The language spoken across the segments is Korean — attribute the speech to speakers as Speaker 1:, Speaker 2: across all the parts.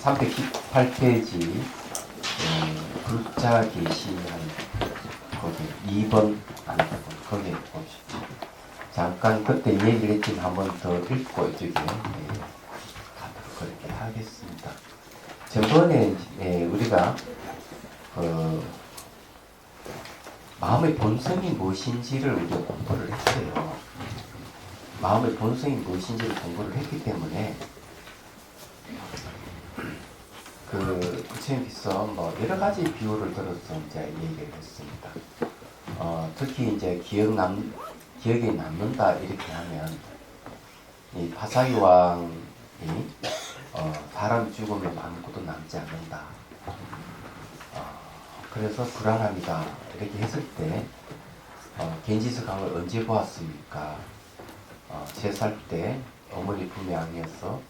Speaker 1: 318페이지 불자 게시한 거기 2번 안되고 거기에 봅시다. 잠깐 그때 얘기를 했지만 한 번 더 읽고 이쪽에 가도록 그렇게 하겠습니다. 저번에 우리가 마음의 본성이 무엇인지를 우리가 공부를 했어요. 마음의 본성이 무엇인지를 공부를 했기 때문에 부처님께서 뭐 여러 가지 비유를 들어서 이제 얘기를 했습니다. 특히 이제 기억에 남는다 이렇게 하면 이 파사기 왕이 사람 죽으면 아무것도 남지 않는다. 그래서 불안합니다. 이렇게 했을 때 겐지스 강을 언제 보았습니까? 3살 때 어머니 품에 안겨서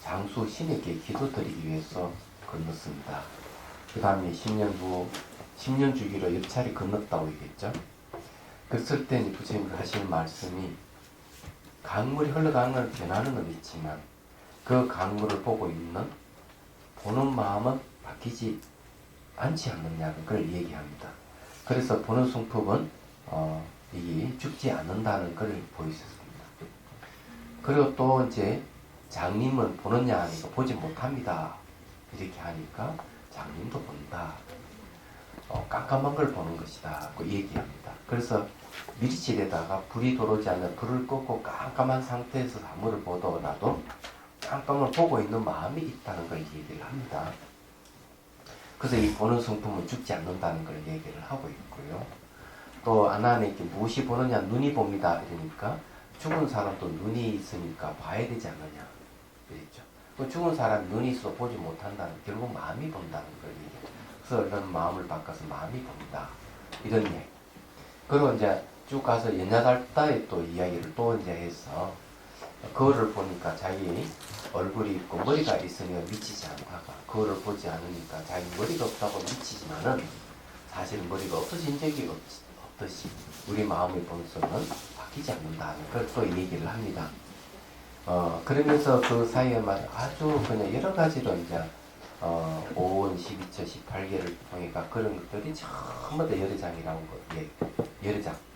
Speaker 1: 장수 신에게 기도드리기 위해서 건넜습니다. 그 다음에 10년 후 10년 주기로 옆차례 건넜다고 얘기했죠. 그랬을 때 부처님이 하시는 말씀이 강물이 흘러가는 건 변하는 건 있지만 그 강물을 보는 마음은 바뀌지 않지 않느냐는 걸 얘기합니다. 그래서 보는 성품은 이게 죽지 않는다는 걸 보이셨습니다. 그리고 또 이제 장님은 보느냐 하니까 보지 못합니다. 이렇게 하니까 장님도 본다. 깜깜한 걸 보는 것이다. 그 얘기합니다. 그래서 밀실에다가 불이 들어오지 않는 불을 끄고 깜깜한 상태에서 사물을 보더라도 깜깜을 보고 있는 마음이 있다는 걸 얘기를 합니다. 그래서 이 보는 성품은 죽지 않는다는 걸 얘기를 하고 있고요. 또 하나님께 무엇이 보느냐? 눈이 봅니다. 이러니까 죽은 사람도 눈이 있으니까 봐야 되지 않느냐 그랬죠. 죽은 사람 눈이 있어도 보지 못한다는 결국 마음이 본다는 걸 얘기해요. 그래서 이런 마음을 바꿔서 마음이 본다 이런 얘기. 그리고 이제 쭉 가서 연야달다의 또 이야기를 또 이제 해서 거울을 보니까 자기 얼굴이 있고 머리가 있으면 미치지 않다가 거울을 보지 않으니까 자기 머리가 없다고 미치지만은 사실은 머리가 없어진 적이 없듯이 우리 마음의 본성은 바뀌지 않는다는 걸 또 얘기를 합니다. 그러면서 그 사이에 아주 그냥 여러 가지로 이제 5원, 12처, 18개를 통해가 그런 것들이 전부 다 열애장이라는 거. 예,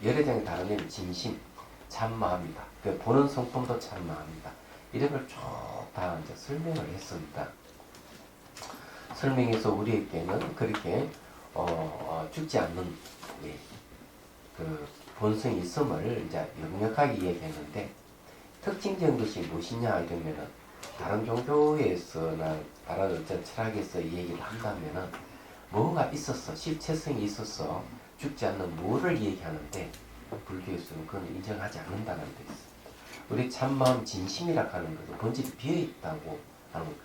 Speaker 1: 열애장이 다른 의미 진심, 참마음이다. 그 보는 성품도 참마음이다. 이런 걸 쭉 다 이제 설명을 했습니다. 설명해서 우리에게는 그렇게 죽지 않는 그 본성이 있음을 이제 역력하게 얘기했는데 특징적인 것이 무엇이냐 이러면은 다른 종교에서나 다른 어떤 철학에서 얘기를 한다면은 뭐가 있었어 실체성이 있어서 죽지 않는 뭐를 얘기하는데 불교에서는 그건 인정하지 않는다는 데 있습니다. 우리 참마음 진심이라 하는 것은 본질이 비어있다고 하는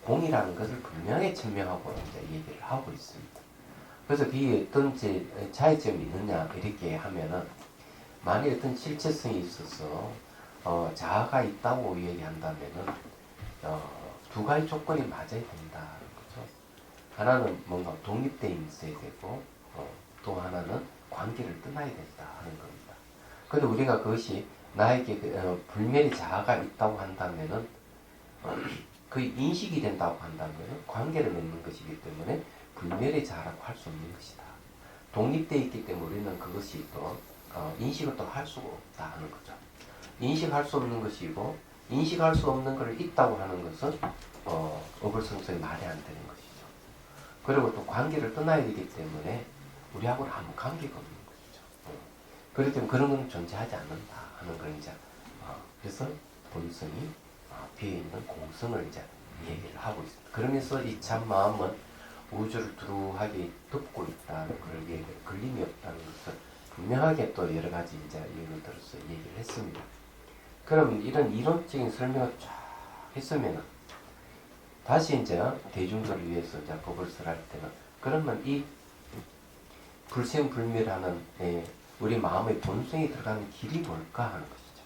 Speaker 1: 공이라는 것을 분명히 천명하고 이제 얘기를 하고 있습니다. 그래서 그게 어떤 차이점이 있느냐 이렇게 하면은 만일 어떤 실체성이 있어서 자아가 있다고 얘기한다면은 두 가지 조건이 맞아야 된다. 그렇죠? 하나는 뭔가 독립되어 있어야 되고 또 하나는 관계를 떠나야 된다 하는 겁니다. 그런데 우리가 그것이 나에게 불멸의 자아가 있다고 한다면은 그 인식이 된다고 한다면은 관계를 맺는 것이기 때문에 불멸의 자아라고 할 수 없는 것이다. 독립되어 있기 때문에 우리는 그것이 또 인식을 또 할 수가 없다 하는 거죠. 인식할 수 없는 것이고 인식할 수 없는 것을 있다고 하는 것은 어불성설이 말이 안 되는 것이죠. 그리고 또 관계를 떠나야 되기 때문에 우리하고는 아무 관계가 없는 것이죠. 그렇기 때문에 그런 건 존재하지 않는다 하는 걸 이제 그래서 본성이 비어있는 공성을 이제 얘기를 하고 있습니다. 그러면서 이 참 마음은 우주를 두루하게 덮고 있다는 걸 얘기를 걸림이 없다는 것을 분명하게 또 여러 가지 이제 예를 들어서 얘기를 했습니다. 그럼 이런 이론적인 설명을 쫙 했으면은 다시 이제 대중들을 위해서 이제 법을 설할 때는 그러면 이 불생불멸하는 우리 마음의 본성이 들어가는 길이 뭘까 하는 것이죠.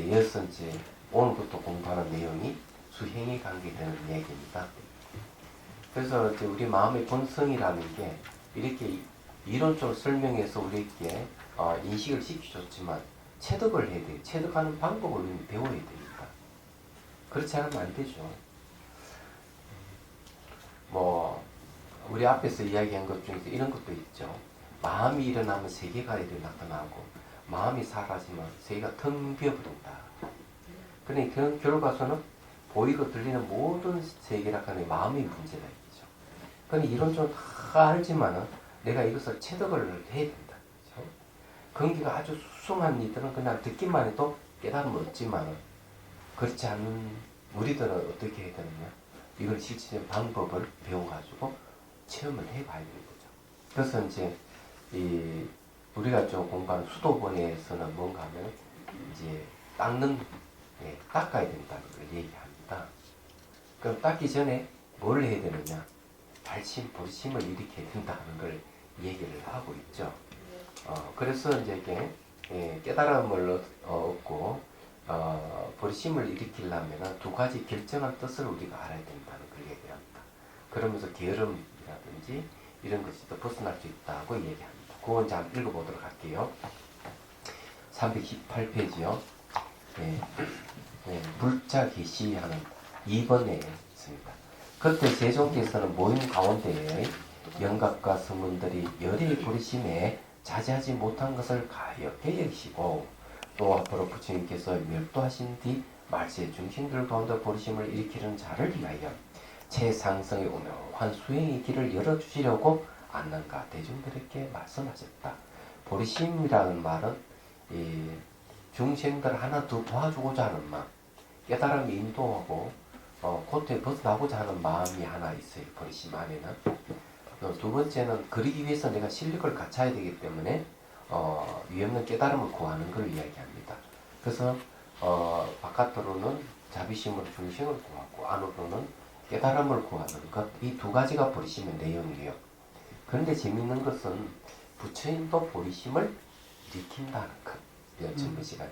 Speaker 1: 이어서 이제 오늘부터 공부하는 내용이 수행에 관계되는 얘기입니다. 그래서 이제 우리 마음의 본성이라는 게 이렇게 이론적으로 설명해서 우리에게 인식을 시켜줬지만 체득을 해야 돼요. 체득하는 방법을 배워야 됩니다. 그렇지 않으면 안 되죠. 뭐 우리 앞에서 이야기한 것 중에서 이런 것도 있죠. 마음이 일어나면 세계가 이렇게 나타나고 마음이 사라지면 세계가 텅 비어버린다. 그러니까 그 결과서는 보이고 들리는 모든 세계라 하는 마음의 문제가 있죠. 그런데 이론적으로 다 알지만은 내가 이것을 체득을 해야 된다. 그렇죠? 근기가 아주 수승한 이들은 그냥 듣기만 해도 깨달음을 얻지만은 그렇지 않은 우리들은 어떻게 해야 되느냐? 이걸 실질적인 방법을 배워가지고 체험을 해봐야 되는 거죠. 그래서 이제 우리가 좀 공부하는 수도본에서는 뭔가 하면 이제 닦는, 닦아야 된다는 걸 얘기합니다. 그럼 닦기 전에 뭘 해야 되느냐? 발심, 보심을 일으켜야 된다는 걸 얘기를 하고 있죠. 그래서 이제 이게 깨달음을 얻고 보심을 일으키려면 두 가지 결정한 뜻을 우리가 알아야 된다는 걸 얘기합니다. 그러면서 게으름이라든지 이런 것이 또 벗어날 수 있다고 얘기합니다. 그건 이제 한번 읽어보도록 할게요. 318페이지요. 불자 계시하는 2번에 있습니다. 그때 세종께서는 모임 가운데에 영각과 성문들이 열의 부르심에 자제하지 못한 것을 가엾게 여기시고 또 앞으로 부처님께서 멸도하신 뒤 말세의 중생들 가운데 부르심을 일으키는 자를 위하여 최상승의 오묘한 수행의 길을 열어주시려고 안능가 대중들에게 말씀하셨다. 보리심이라는 말은 이 중생들 하나 더 도와주고자 하는 마음, 깨달음 인도하고 고통에 벗어나고자 하는 마음이 하나 있어요. 보리심 안에는. 두 번째는 그러기 위해서 내가 실력을 갖춰야 되기 때문에 위없는 깨달음을 구하는 걸 이야기합니다. 그래서 바깥으로는 자비심으로 중생을 구하고 안으로는 깨달음을 구하는 것, 이 두 가지가 보리심의 내용이에요. 그런데 재미있는 것은 부처님도 보리심을 일으킨다는 것. 전부 시간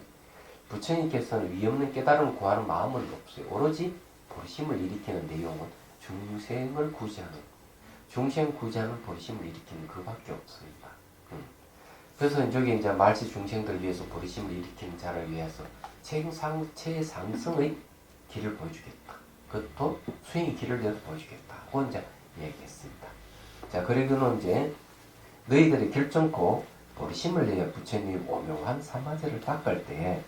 Speaker 1: 부처님께서는 위없는 깨달음을 구하는 마음은 없어요. 오로지 보리심을 일으키는 내용은 중생을 구제하는, 중생 구제하는 보리심을 일으키는 그밖에 없습니다. 그래서 저기 이제 말세 중생들 위해서 보리심을 일으키는 자를 위해서 최상승의 길을 보여주겠다. 그것도 수행의 길을 내어 보여주겠다. 그건 이제 얘기했습니다. 자, 그리고는 이제 너희들이 결정코 보리심을 내어 부처님이 오묘한 사마제를 닦을 때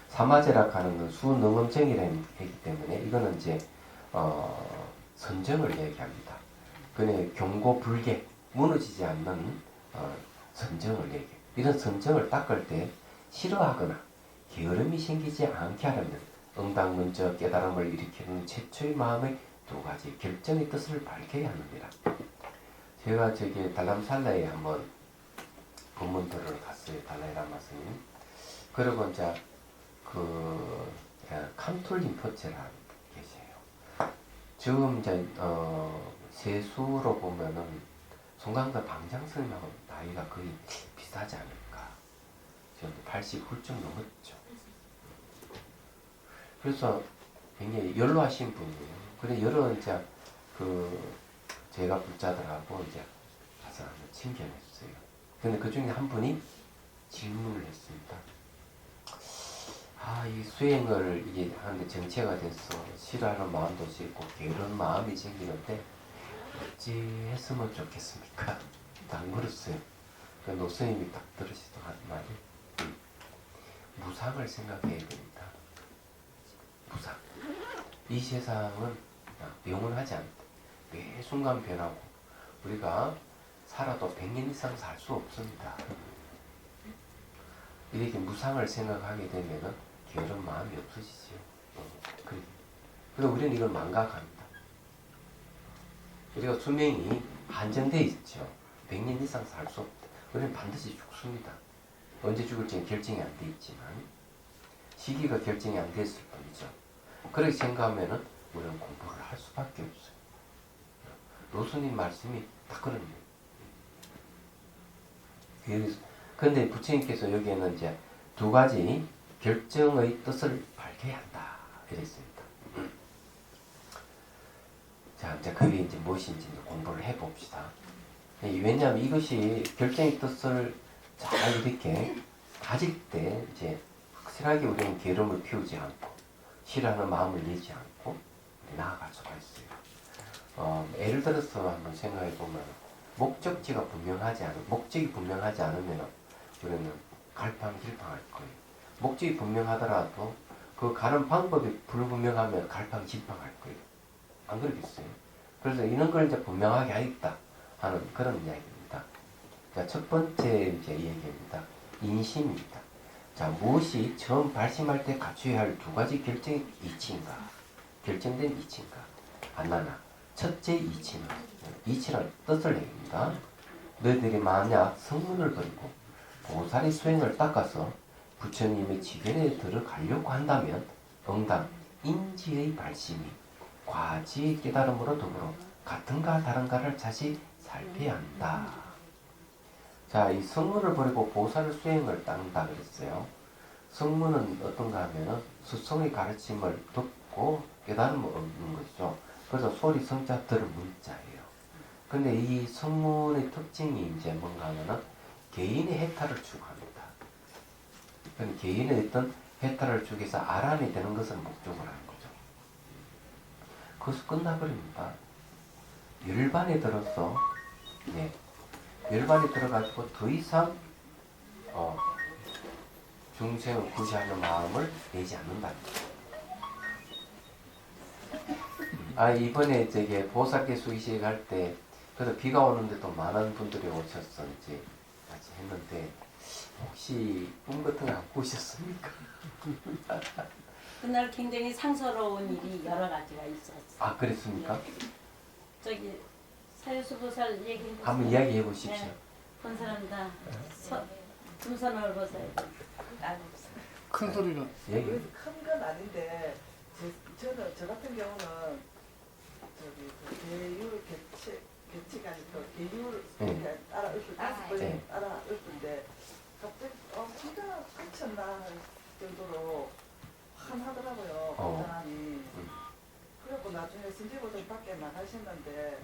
Speaker 1: 사마제라 하는 건 수능엄정이라는 얘기 때문에 이거는 이제 선정을 얘기합니다. 그네 경고불개 무너지지 않는 선정을 얘기해. 이런 선정을 닦을 때 싫어하거나 게으름이 생기지 않게 하려면 응당문저 깨달음을 일으키는 최초의 마음의 두 가지 결정의 뜻을 밝혀야 합니다. 제가 저기 달람살라에 한번 법문 들으러 갔어요. 달라이라마 스님. 그리고 이제 칸툴림포체라는 계세요. 지금 이제 세수로 보면은 송강사 방장스님하고 나이가 거의 비슷하지 않을까. 지금 80 훌쩍 넘었죠. 그래서 굉장히 연로하신 분이에요. 그래 여러 이제 제가 불자들하고 이제 가서 한번 친견했어요. 근데 그 중에 한 분이 질문을 했습니다. 이 수행을 이게 하는데 정체가 돼서 싫어하는 마음도 있고 게으른 마음이 생기는데 어찌 했으면 좋겠습니까? 딱 물었어요. 그 노스님이 딱 들으시던 한 말이 무상을 생각해야 됩니다. 무상. 이 세상은 영원하지 않다. 매 순간 변하고 우리가 살아도 100년 이상 살 수 없습니다. 이렇게 무상을 생각하게 되면은 게으른 마음이 없어지지요. 그래서 우리는 이걸 망각합니다. 우리가 수명이 한정되어 있죠. 100년 이상 살 수 없다. 우리는 반드시 죽습니다. 언제 죽을지는 결정이 안 돼 있지만 시기가 결정이 안 됐을 뿐이죠. 그렇게 생각하면은 우리는 공부를 할 수밖에 없어요. 로스님 말씀이 딱 그럽니다. 그런데 부처님께서 여기에는 이제 두 가지 결정의 뜻을 밝혀야 한다. 이랬습니다. 자, 이제 그게 이제 무엇인지 공부를 해봅시다. 왜냐하면 이것이 결정의 뜻을 잘 이렇게 가질 때 이제 확실하게 우리는 게으름을 피우지 않고 싫어하는 마음을 내지 않고 나아갈 수가 있어요. 예를 들어서 한번 생각해 보면 목적이 분명하지 않으면 우리는 갈팡질팡할 거예요. 목적이 분명하더라도 그 가는 방법이 불분명하면 갈팡질팡할 거예요. 안 그러겠어요? 그래서 이런 걸 이제 분명하게 하겠다 하는 그런 이야기입니다. 자, 첫 번째 이제 얘기입니다. 인심입니다. 자, 무엇이 처음 발심할 때 갖춰야 할 두 가지 결정된 이치인가? 안나나. 첫째 이치는, 이치는 뜻을 얘기합니다. 너희들이 만약 성문을 버리고 보살의 수행을 닦아서 부처님의 지견에 들어가려고 한다면 응당 인지의 발심이 과지의 깨달음으로 더불어 같은가 다른가를 자시 살펴야 한다. 자, 이 성문을 버리고 보살 수행을 닦는다 그랬어요. 성문은 어떤가 하면은 수성의 가르침을 듣고 깨달음을 얻는 것이죠. 그래서 소리 성자 들을 문자예요. 근데 이 성문의 특징이 이제 뭔가 하면은 개인의 해탈을 추구합니다. 개인의 어떤 해탈을 주기 위해서 아란이 되는 것을 목적으로 하는 거죠. 거기서 끝나버립니다. 열반에 들어서, 열반에 들어가지고 더 이상, 중생을 구시하는 마음을 내지 않는다. 이번에 저기 보살계 수기식 할 때, 그래서 비가 오는데도 많은 분들이 오셔서 이제 같이 했는데, 혹시 꿈 같은 거 안 꾸셨습니까?
Speaker 2: 그날 굉장히 상서로운 일이 여러 가지가 있었어요.
Speaker 1: 그랬습니까?
Speaker 2: 저기 사유수보살 얘기
Speaker 1: 한번 이야기해 보십시오.
Speaker 2: 네. 본 사람 다 금선을 보세요.
Speaker 3: 큰 소리로.
Speaker 1: 얘기.
Speaker 4: 큰건 아닌데 저는 저 같은 경우는 저기 그 계율 개치가 아니고 계율 이렇게 따라 읊을 다섯 번씩 따라 읊을 때 갑자기 진짜 끝쳤나 할 정도로 환하더라고요. 그 사람이. 그래갖고 나중에 선지보살 밖에 나가셨는데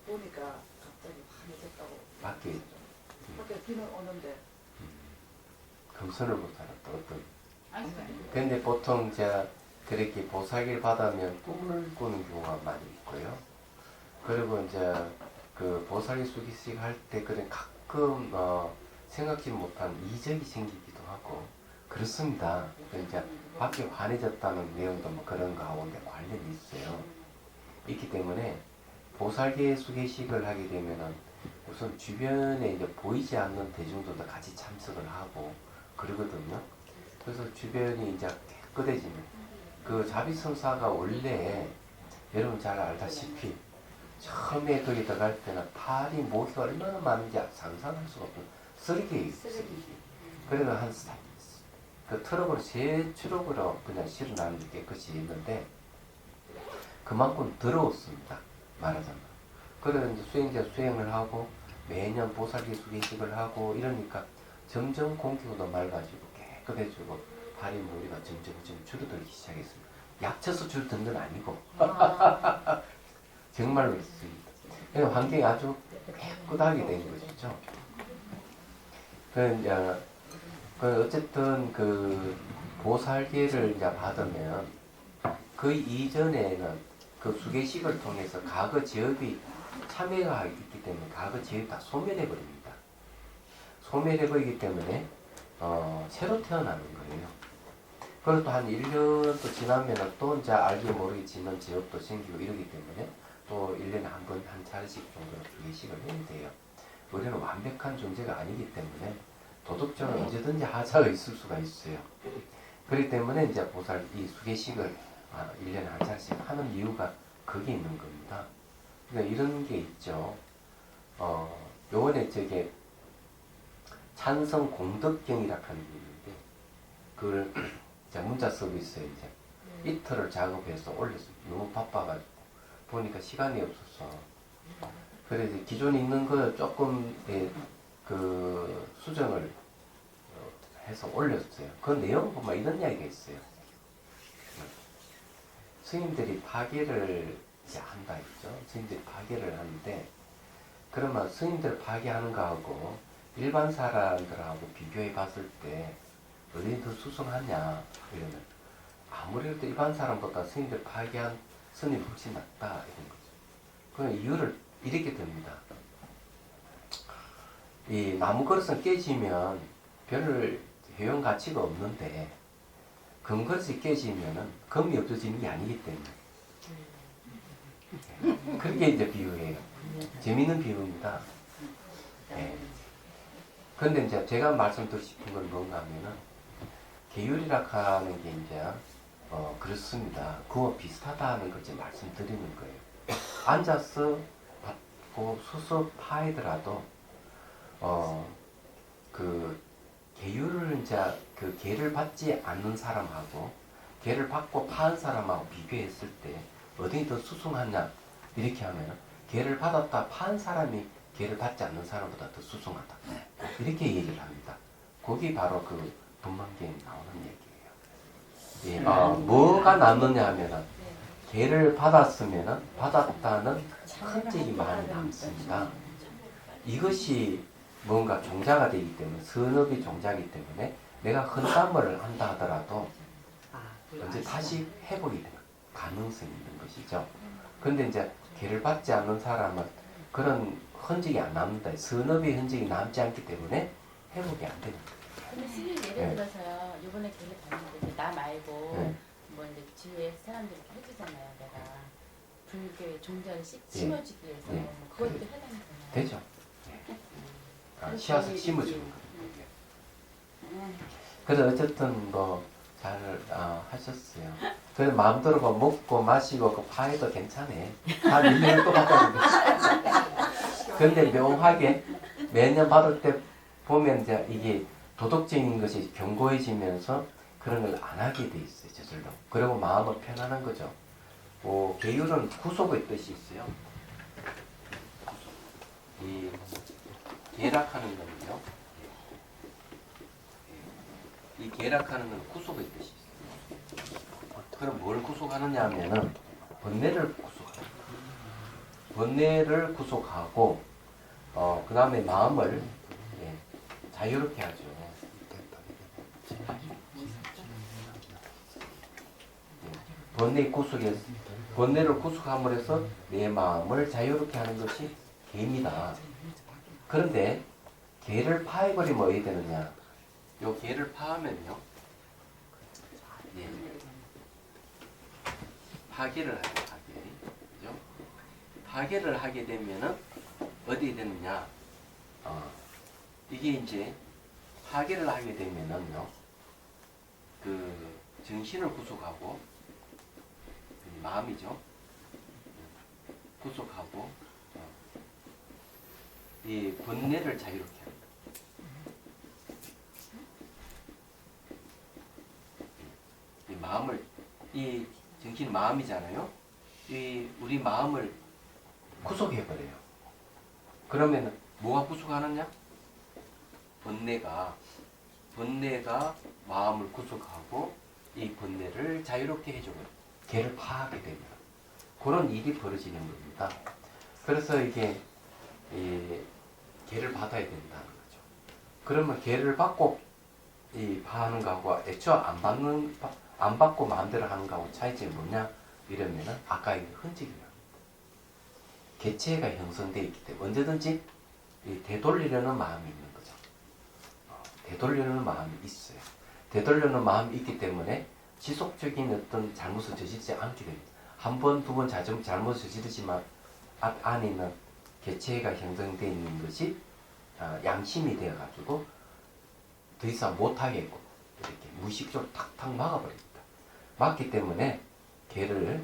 Speaker 4: 보니까 갑자기 환해졌다고. 밖에 비는 오는데.
Speaker 1: 금선을 못 알았다. 근데 보통 그렇게 보살기를 받으면 꿈을 꾸는 경우가 많이 있고요. 그리고 이제 그 보살기 수기식 할 때 그런 가끔 생각지 못한 이적이 생기기도 하고 그렇습니다. 이제 밖에 환해졌다는 내용도 뭐 그런 거하고 관련이 있어요. 있기 때문에 보살기 수기식을 하게 되면은 우선 주변에 이제 보이지 않는 대중들도 같이 참석을 하고 그러거든요. 그래서 주변이 이제 깨끗해지면 그 자비성사가 원래 여러분 잘 알다시피 처음에 거기 들어갈 때는 팔이 모기가 얼마나 많은지 상상할 수가 없어요. 쓰레기예요. 그래서 그 트럭으로 세 트럭으로 그냥 실어놨는데 깨끗이 있는데 그만큼 더러웠습니다. 말하자면. 그래서 이제 수행자 수행을 하고 매년 보살기 수기식을 하고 이러니까 점점 공기가 맑아지고 깨끗해지고 발이 무리가 점점 줄어들기 시작했습니다. 약쳐서 줄어든 건 아니고 정말로 있습니다. 그래서 환경이 아주 깨끗하게 된 것이죠. 어쨌든 그 보살계를 이제 받으면 그 이전에는 그 수계식을 통해서 과거 지업이 참여가 있기 때문에 과거 지업이 다 소멸해버립니다. 소멸해버리기 때문에 새로 태어나는 거예요. 그리고 또 한 1년 또 지나면 또 이제 알게 모르게 짓는 지업도 생기고 이러기 때문에 또 1년에 한 번, 한 차례씩 정도 수계식을 해야 돼요. 우리는 완벽한 존재가 아니기 때문에 도덕적으로 언제든지 하자가 있을 수가 있어요. 그렇기 때문에 이제 보살 이 수계식을 1년에 한 차례씩 하는 이유가 거기 있는 겁니다. 그러니까 이런 게 있죠. 요번에 저게 찬성 공덕경이라고 하는 게 있는데 그걸 문자 쓰고 있어요. 이제 이틀을 작업해서 올렸어요. 너무 바빠가지고 보니까 시간이 없어서 그래서 기존에 있는 거 조금 그 수정을 해서 올렸어요. 그 내용 보면 이런 이야기가 있어요. 스님들이 파괴를 이제 한다 했죠. 스님들이 파괴를 하는데 그러면 스님들 파괴하는 거하고 일반 사람들하고 비교해 봤을 때 어디 더 수승하냐 이러면 아무래도 일반 사람보다 스님들 파괴한 스님이 훨씬 낫다 이런 거죠. 그 이유를 이렇게 듭니다. 이 나무 그릇은 깨지면 별 효용 가치가 없는데 금그릇이 깨지면은 금이 없어지는 게 아니기 때문에 그렇게 이제 비유해요. 재미있는 비유입니다. 예. 그런데 이제 제가 말씀드리고 싶은 건 뭔가 하면은 계율이라 하는 게 이제 그렇습니다. 그와 비슷하다는 걸 이제 말씀드리는 거예요. 앉아서 받고 서서 파이더라도 그 계율을 이제 그 계를 받지 않는 사람하고 계를 받고 파한 사람하고 비교했을 때 어디 더 수승하냐 이렇게 하면 계를 받았다 파한 사람이 계를 받지 않는 사람보다 더 수승하다 이렇게 얘기를 합니다. 거기 바로 그 분만기에 나오는 얘기예요. 예, 뭐가 남느냐 하면은 계를 받았으면은 받았다는 흔적이 많이 남습니다. 이것이 뭔가 종자가 되기 때문에 선업이 종자이기 때문에 내가 헌담을 한다 하더라도 언제 다시 회복이 되는 가능성이 있는 것이죠. 그런데 이제 계를 받지 않는 사람은 그런 흔적이 안 남는다. 선업의 흔적이 남지 않기 때문에 회복이 안 되는 거예요.
Speaker 2: 근데 스님 예를 들어서요. 이번에 걔를 봤는데 나 말고
Speaker 1: 네.
Speaker 2: 뭐 이제 주위에 사람들이 이렇게 해주잖아요. 내가 불교의 종자를 심어주기 위해서
Speaker 1: 예.
Speaker 2: 뭐 그것도 해당이 되나요?
Speaker 1: 되죠. 씨앗을 심어주는 거예요. 그래서 어쨌든 뭐 잘 하셨어요. 그래서 마음대로 뭐 먹고 마시고 그 파해도 괜찮네. 다 밀리는 거 받았는데. 근데 묘하게 매년 받을 때 보면 이제 이게 도덕적인 것이 견고해지면서 그런 걸 안 하게 돼 있어요. 저절로. 그리고 마음은 편안한 거죠. 계율은 구속의 뜻이 있어요. 이 계락하는 거는요. 이 계락하는 건 구속의 뜻이 있어요. 그럼 뭘 구속하느냐 하면은 번뇌를 구속하는 거예요. 번뇌를 구속하고 그 다음에 마음을 자유롭게 하죠. 번뇌를 구속함으로 해서 내 마음을 자유롭게 하는 것이 계입니다. 그런데 계를 파해버리면 어떻게 되느냐? 요 계를 파하면요, 파괴를 하죠. 그죠? 파괴를 하게 되면은 어디 되느냐? 이게 이제 파괴를 하게 되면은요, 그 정신을 구속하고 마음이죠. 구속하고 이 번뇌를 자유롭게 합니다. 이 마음을 이 정신이 마음이잖아요. 이 우리 마음을 구속해 버려요. 그러면 뭐가 구속하느냐? 번뇌가 마음을 구속하고 이 번뇌를 자유롭게 해주고 걔를 파하게 됩니다. 그런 일이 벌어지는 겁니다. 그래서 이게 걔를 받아야 된다는 거죠. 그러면 걔를 받고 파하는 거하고 애초에 안 받고 마음대로 하는 거하고 차이점이 뭐냐 이러면은 아까 이 흔적이에요. 개체가 형성되어 있기 때문에 언제든지 되돌리려는 마음이 있는 거죠. 되돌리려는 마음이 있어요. 되돌리려는 마음이 있기 때문에 지속적인 어떤 잘못을 저지르지 않게 됩니다. 한 번, 두 번 잘못을 저지르지만 안에 있는 개체가 형성되어 있는 것이 양심이 되어가지고 더 이상 못하겠고 이렇게 무의식적으로 탁탁 막아버립니다. 막기 때문에 걔를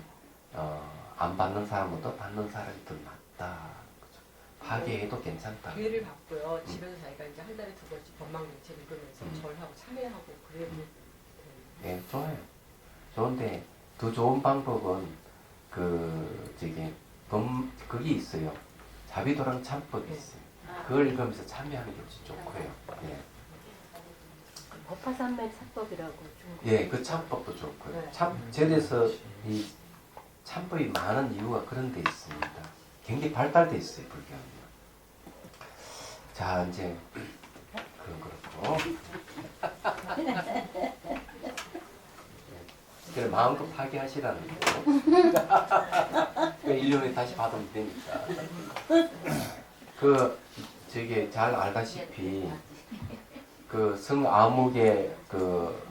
Speaker 1: 안 받는 사람보다 받는 사람이 더 낫다. 그죠? 파괴해도 괜찮다.
Speaker 5: 기회를 받고요. 집에서 자기가 이제 한 달에 2번씩 법망명체 읽으면서 절하고 참회하고 그래야
Speaker 1: 네, 좋아요. 좋은데 더 좋은 방법은 그게 있어요. 자비도랑 참법이 있어요. 그걸 읽으면서 참여하는 게 훨씬 좋고요. 예.
Speaker 2: 법화산맥 사법이라고 중국.
Speaker 1: 예, 그 참법도 좋고요.
Speaker 5: 네.
Speaker 1: 절에서 이 참법이 많은 이유가 그런 데 있습니다. 굉장히 발달돼 있어요, 불교는. 자, 이제 그건 그렇고. 그래 마음껏 파괴하시라는 거고. 그냥 1년 후에 다시 받으면 되니까. 그 저기 잘 알다시피 그 성암흑의 그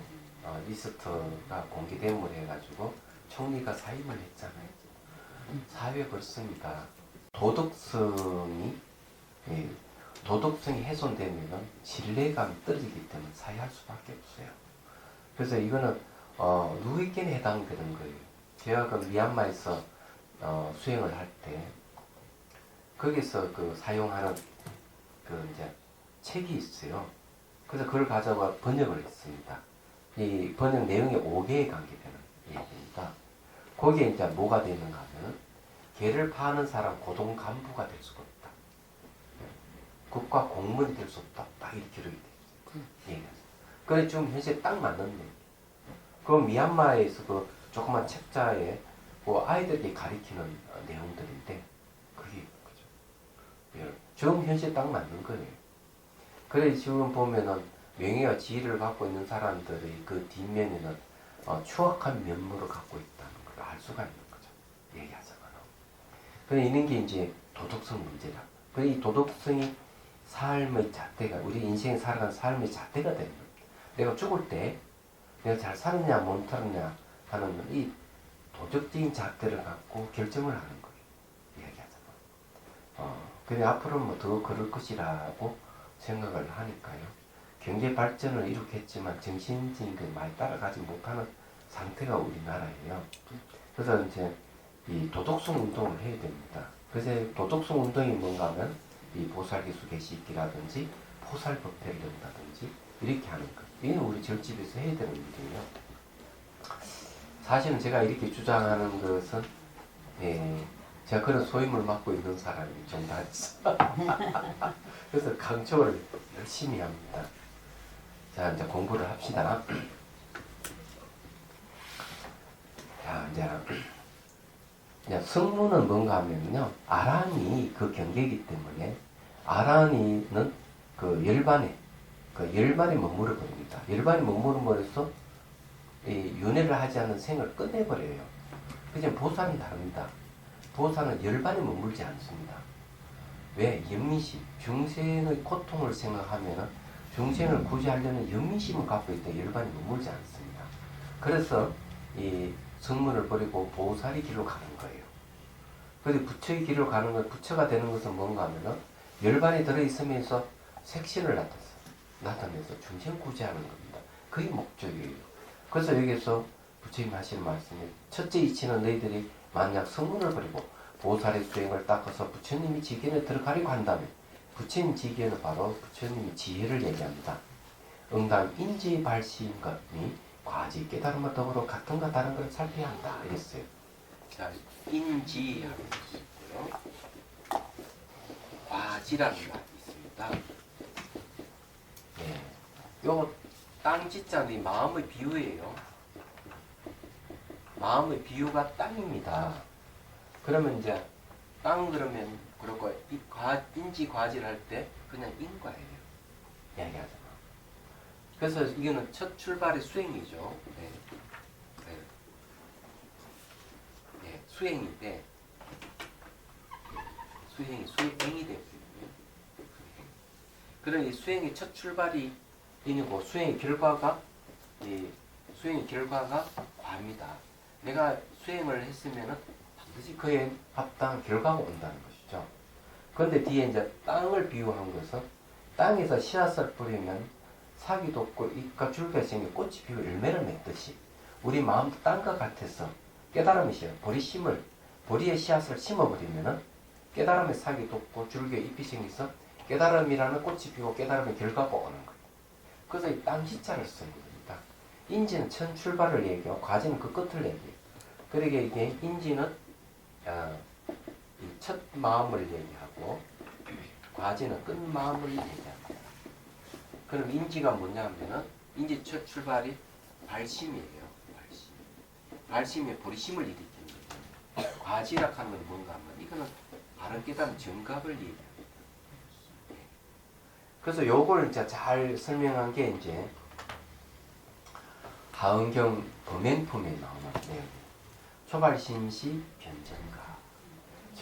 Speaker 1: 리스트가 공개됨으로 해가지고 총리가 사임을 했잖아요. 사회 벌성이다. 도덕성이 도덕성이 훼손되면은 신뢰감이 떨어지기 때문에 사회할 수밖에 없어요. 그래서 이거는 누구에게나 해당되는 거예요. 제가 그 미얀마에서 수행을 할 때 거기서 그 사용하는 그 이제 책이 있어요. 그래서 그걸 가져와 번역을 했습니다. 이 번역 내용이 5개에 관계되는 얘기입니다. 거기에 이제 뭐가 되는가 하면 개를 파는 사람 고동 간부가 될 수가 없다. 국가 공무원이 될 수 없다. 딱 이렇게 기록이 돼요. 그래 지금 현재 딱 맞는 얘기. 그 미얀마에서 그 조그만 책자에 그 아이들이 가리키는 내용들인데 그게 그죠. 지금 현재 딱 맞는 거예요. 그래 지금 보면은 명예와 지위를 갖고 있는 사람들의 그 뒷면에는 추악한 면모를 갖고 있다는 걸 알 수가 있는 거죠. 얘기하자면. 그래 이런 게 이제 도덕성 문제다. 그래 이 도덕성이 삶의 잣대가 우리 인생에 살아가는 삶의 잣대가 되는 겁니다. 내가 죽을 때 내가 잘 살았냐 못 살았냐 하는 이 도덕적인 잣대를 갖고 결정을 하는 거예요. 이야기하자면. 그래 앞으로는 뭐 더 그럴 것이라고 생각을 하니까요. 경제 발전을 이룩했지만 정신적인 게 많이 따라가지 못하는 상태가 우리나라예요. 그래서 이제 이 도덕성 운동을 해야 됩니다. 그래서 도덕성 운동이 뭔가 하면 이 보살기수 개시기라든지 포살법회를 연다든지 이렇게 하는 것. 이건 우리 절집에서 해야 되는 일이에요. 사실은 제가 이렇게 주장하는 것은 제가 그런 소임을 맡고 있는 사람이 좀 다르죠. 그래서 강조를 열심히 합니다. 자, 이제 공부를 합시다. 자, 이제 성문은 뭔가 하면요. 아란이 그 경계이기 때문에 아란이는 그 열반에 머무르 버립니다. 열반에 머무름으로써 이 윤회를 하지 않는 생을 끝내버려요. 그냥 보살은 다릅니다. 보살은 열반에 머물지 않습니다. 왜? 영민심, 중생의 고통을 생각하면 중생을 구제하려는 영민심을 갖고 있다. 열반에 머물지 않습니다. 그래서 이 성문을 버리고 보살의 길로 가는 거예요. 그런데 부처의 길로 가는 건 부처가 되는 것은 뭔가 하면은 열반에 들어있으면서 색신을 나타내서 중생 구제하는 겁니다. 그게 목적이에요. 그래서 여기서 부처님 하시는 말씀이 첫째 이치는 너희들이 만약 성문을 버리고 보살의 수행을 닦아서 부처님이 지견에 들어가려고 한다면 부처님 지견은 바로 부처님이 지혜를 얘기합니다. 응당 인지 발시인 것이 과지 깨달음과 더불어 같은가 다른 걸 살펴야 한다 이랬어요. 자, 인지하는 것이 있고요. 과지라는 말이 있습니다. 네. 요 땅지자는 마음의 비유예요. 마음의 비유가 땅입니다. 그러면 이제 땅 그러면 그렇고 인지 과지를 할 때 그냥 인과예요. 이야기하잖아. 그래서 이거는 첫 출발의 수행이죠. 네. 네. 네. 수행인데 수행이 되거든요. 그런 이 수행의 첫 출발이 인이고 수행의 결과가 과입니다. 내가 수행을 했으면은 반드시 그에 합당한 결과가 온다는 것이죠. 그런데 뒤에 이제 땅을 비유한 것은 땅에서 씨앗을 뿌리면 사기도 없고 잎과 줄기가 생겨 꽃이 피고 열매를 맺듯이 우리 마음도 땅과 같아서 깨달음이 있어요. 보리의 씨앗을 심어버리면은 깨달음의 사기도 없고 줄기에 잎이 생겨서 깨달음이라는 꽃이 피고 깨달음의 결과가 오는 거예요. 그래서 이 땅지자를 쓰는 겁니다. 인지는 첫 출발을 얘기하고 과지는 그 끝을 얘기해요. 그러게 이게 인지는 이 첫 마음을 얘기하고 과지는 끝 마음을 얘기합니다. 그럼 인지가 뭐냐 하면은 인지 첫 출발이 발심이에요. 발심에 보리심을 일으키는 거예요. 과지라 하는 건 뭔가 하면 이거는 바른 깨달음 정갑을 얘기합니다. 그래서 요걸 이제 잘 설명한 게 이제 하은경 범행품에 나오는 내용이에요. 초발심시 변전가.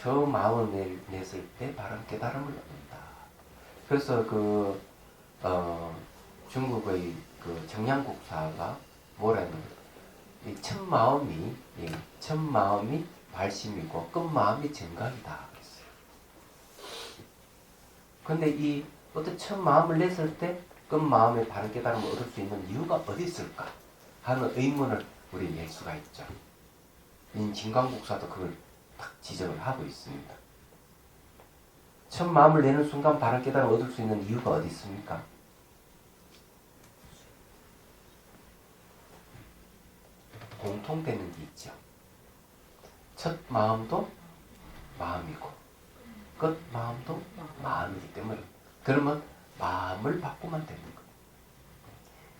Speaker 1: 저 마음을 냈을 때 바른 깨달음을 얻는다. 그래서 중국의 그 정량국사가 뭐라는 이 첫 마음이 발심이고 끝 마음이 정각이다 그랬어요. 근데 이 어떤 첫 마음을 냈을 때 끝 마음의 바른 깨달음을 얻을 수 있는 이유가 어디 있을까 하는 의문을 우리 낼 수가 있죠. 이 진광국사도 그걸 딱 지적을 하고 있습니다. 첫 마음을 내는 순간 바른 깨달음을 얻을 수 있는 이유가 어디 있습니까? 공통되는 게 있죠. 첫 마음도 마음이고 끝 마음도 마음이기 때문에 그러면 마음을 바꾸면 되는 거예요.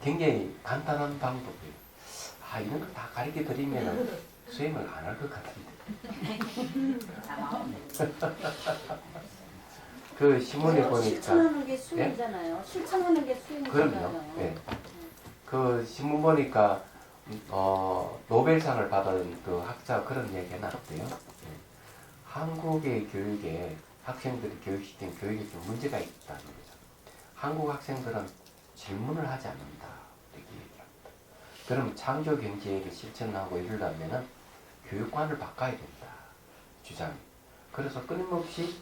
Speaker 1: 굉장히 간단한 방법이에요. 이런 걸 다 가르쳐 드리면 수행을 안 할 것 같은데. 그 신문에 보니까
Speaker 2: 실천하는 게 수행이잖아요. 실천하는 게 수행이잖아요.
Speaker 1: 그럼요. 네. 그 신문 보니까 노벨상을 받은 그 학자가 그런 얘기 해놨대요. 한국의 교육에 학생들이 교육시킨 교육에 좀 문제가 있다는 거죠. 한국 학생들은 질문을 하지 않는다. 이렇게 얘기합니다. 그럼 창조 경제에 실천하고 이러려면은 교육관을 바꿔야 된다. 주장이. 그래서 끊임없이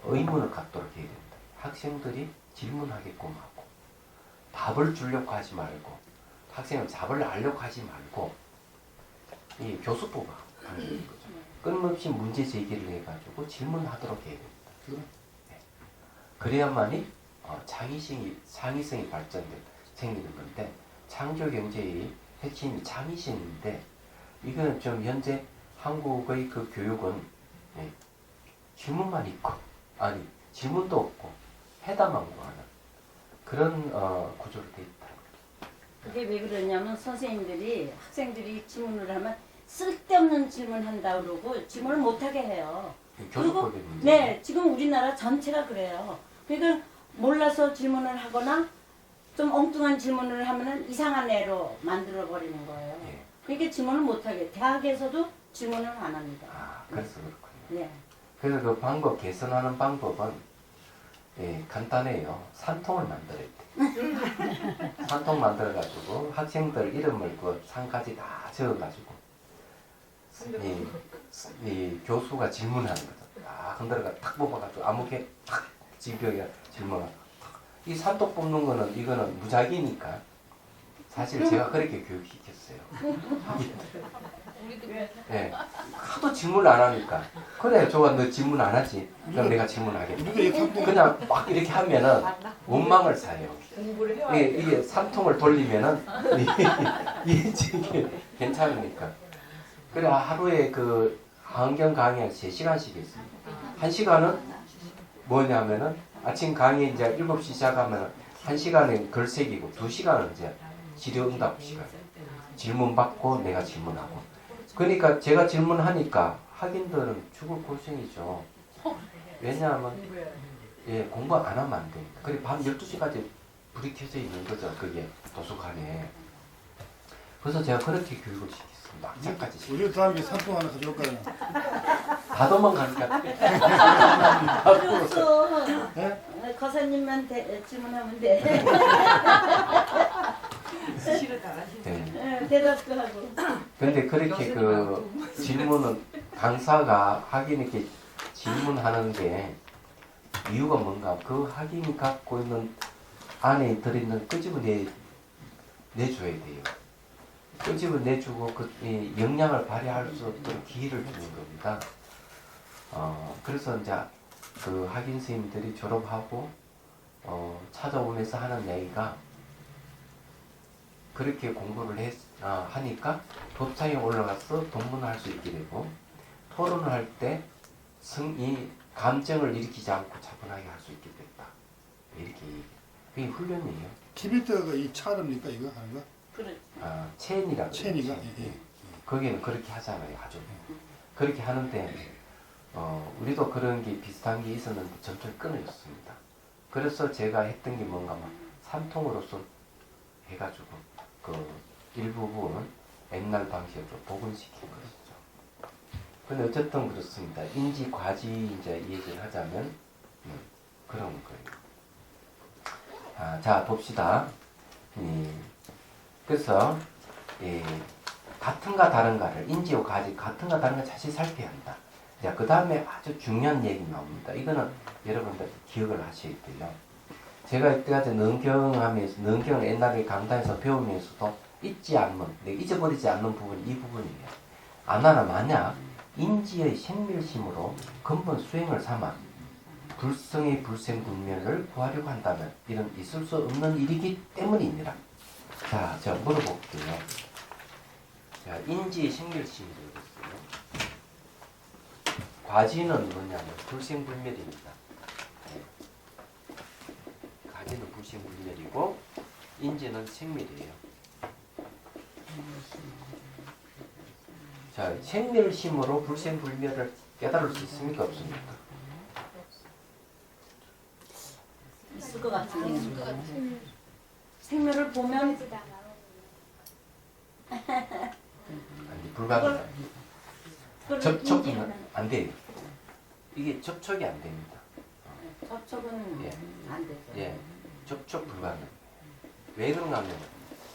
Speaker 1: 의문을 갖도록 해야 된다. 학생들이 질문하게끔 하고 답을 주려고 하지 말고 학생은 답을 알려고 하지 말고 이 교수부가 하는 거죠. 끊임없이 문제 제기를 해가지고 질문하도록 해야 됩니다. 네. 그래야만이 창의성이 생기는 건데 창조 경제의 핵심이 창의성인데 이거는 좀 현재 한국의 그 교육은 질문만 있고 질문도 없고 해답만 구하는 그런 구조로 돼 있다.
Speaker 2: 그게 왜 그러냐면 선생님들이 학생들이 질문을 하면 쓸데없는 질문 한다 그러고 질문을 못하게 해요.
Speaker 1: 교수법의 문제.
Speaker 2: 네, 지금 우리나라 전체가 그래요. 그러니까 몰라서 질문을 하거나 좀 엉뚱한 질문을 하면은 이상한 애로 만들어 버리는 거예요.
Speaker 1: 예.
Speaker 2: 그러니까 질문을 못하게. 대학에서도 질문을 안 합니다.
Speaker 1: 그래서 그렇군요.
Speaker 2: 네.
Speaker 1: 그래서 그 방법 개선하는 방법은 간단해요. 산통을 만들어야 돼. 산통 만들어가지고 학생들 이름을 그 상까지 다 적어가지고 이 교수가 질문하는 거죠. 흔들어가 탁 뽑아가지고 아무게 탁 지표가 질문하고 이 산통 뽑는 거는 이거는 무작위니까 사실 제가 그렇게 교육시켰어요. 네. 하도 질문을 안 하니까 그래 좋아 너 질문 안 하지 그럼 내가 질문하겠다. 그냥 막 이렇게 하면은 원망을 사요.
Speaker 5: 공부를 해와야
Speaker 1: 이게 삼통을 돌리면은 이게 괜찮으니까. 그래 하루에 그 환경 강의 3시간씩 있습니다. 1시간은 뭐냐면은 아침 강의 이제 7시 시작하면 1시간은 글쓰기고 2시간은 이제 질의응답 시간. 질문 받고 내가 질문하고. 그러니까 제가 질문하니까 학인들은 죽을 고생이죠. 왜냐하면 공부 안 하면 안 되니까. 그래 밤 12시까지 불이 켜져 있는 거죠. 그게 도서관에. 그래서 제가 그렇게 교육을 시켰습니다. 막차까지 시켰어요.
Speaker 3: 우리 다음에 산통 하나 가져올까요?
Speaker 1: 다 도망가는 것 같아요.
Speaker 2: 그렇소.
Speaker 3: 네?
Speaker 2: 거사님만 질문하면 돼.
Speaker 1: 네.
Speaker 2: 대답도 하고.
Speaker 1: 근데 그렇게 그 질문은 강사가 학인에게 질문하는데 이유가 뭔가 그 학인이 갖고 있는 안에 들어있는 끄집어 내줘야 돼요. 끄집어 내주고 이 역량을 발휘할 수 없도록 기회를 주는 겁니다. 그래서 이제 그 학인 선생님들이 졸업하고 찾아오면서 하는 얘기가 그렇게 공부를 하니까 법상에 올라가서 논문을 할 수 있게 되고 토론을 할 때 이 감정을 일으키지 않고 차분하게 할 수 있게 됐다. 이렇게 얘기해요. 그게 훈련이에요.
Speaker 3: 키비트가 이 차릅니까 이거 하는 거?
Speaker 2: 그래.
Speaker 1: 체인이라고.
Speaker 3: 체인이가?
Speaker 1: 그러죠.
Speaker 3: 예.
Speaker 1: 거기는 그렇게 하잖아요. 아주. 그렇게 하는데 우리도 그런 게 비슷한 게 있었는데 점점 끊어졌습니다. 그래서 제가 했던 게 뭔가 막 삼통으로서 해가지고 그 일부분 옛날 방식으로 복원시킨 것이죠. 근데 어쨌든 그렇습니다. 인지 과지 이제 얘기를 하자면 그런 거예요. 자 봅시다. 그래서 같은가 다른가를 인지와 과지 같은가 다른가 자세히 살펴야 한다. 자, 그 다음에 아주 중요한 얘기 나옵니다. 이거는 여러분들 기억을 하셔야 돼요. 제가 이때까지 능경을 옛날에 강단에서 배우면서도 잊지 않는, 잊어버리지 않는 부분이 이 부분이에요. 아나는 만약 인지의 생멸심으로 근본 수행을 삼아 불성의 불생불멸을 구하려고 한다면 이런 있을 수 없는 일이기 때문입니다. 자, 제가 물어볼게요. 자, 인지의 생멸심이라고 했어요. 과지는 뭐냐면 불생불멸입니다. 과지는 불생불멸이고 인지는 생멸이에요. 자, 생멸심으로 불생불멸을 깨달을 수 있습니까? 없습니까?
Speaker 2: 있을 것 같은데. 생멸을 보면
Speaker 1: 아니, 불가능합니다.
Speaker 2: 그걸
Speaker 1: 접촉은
Speaker 2: 인지하면
Speaker 1: 안 돼요. 이게 접촉이 안 됩니다.
Speaker 2: 접촉은
Speaker 1: 예.
Speaker 2: 안 되죠.
Speaker 1: 예, 접촉 불가능. 왜 그런가 하면,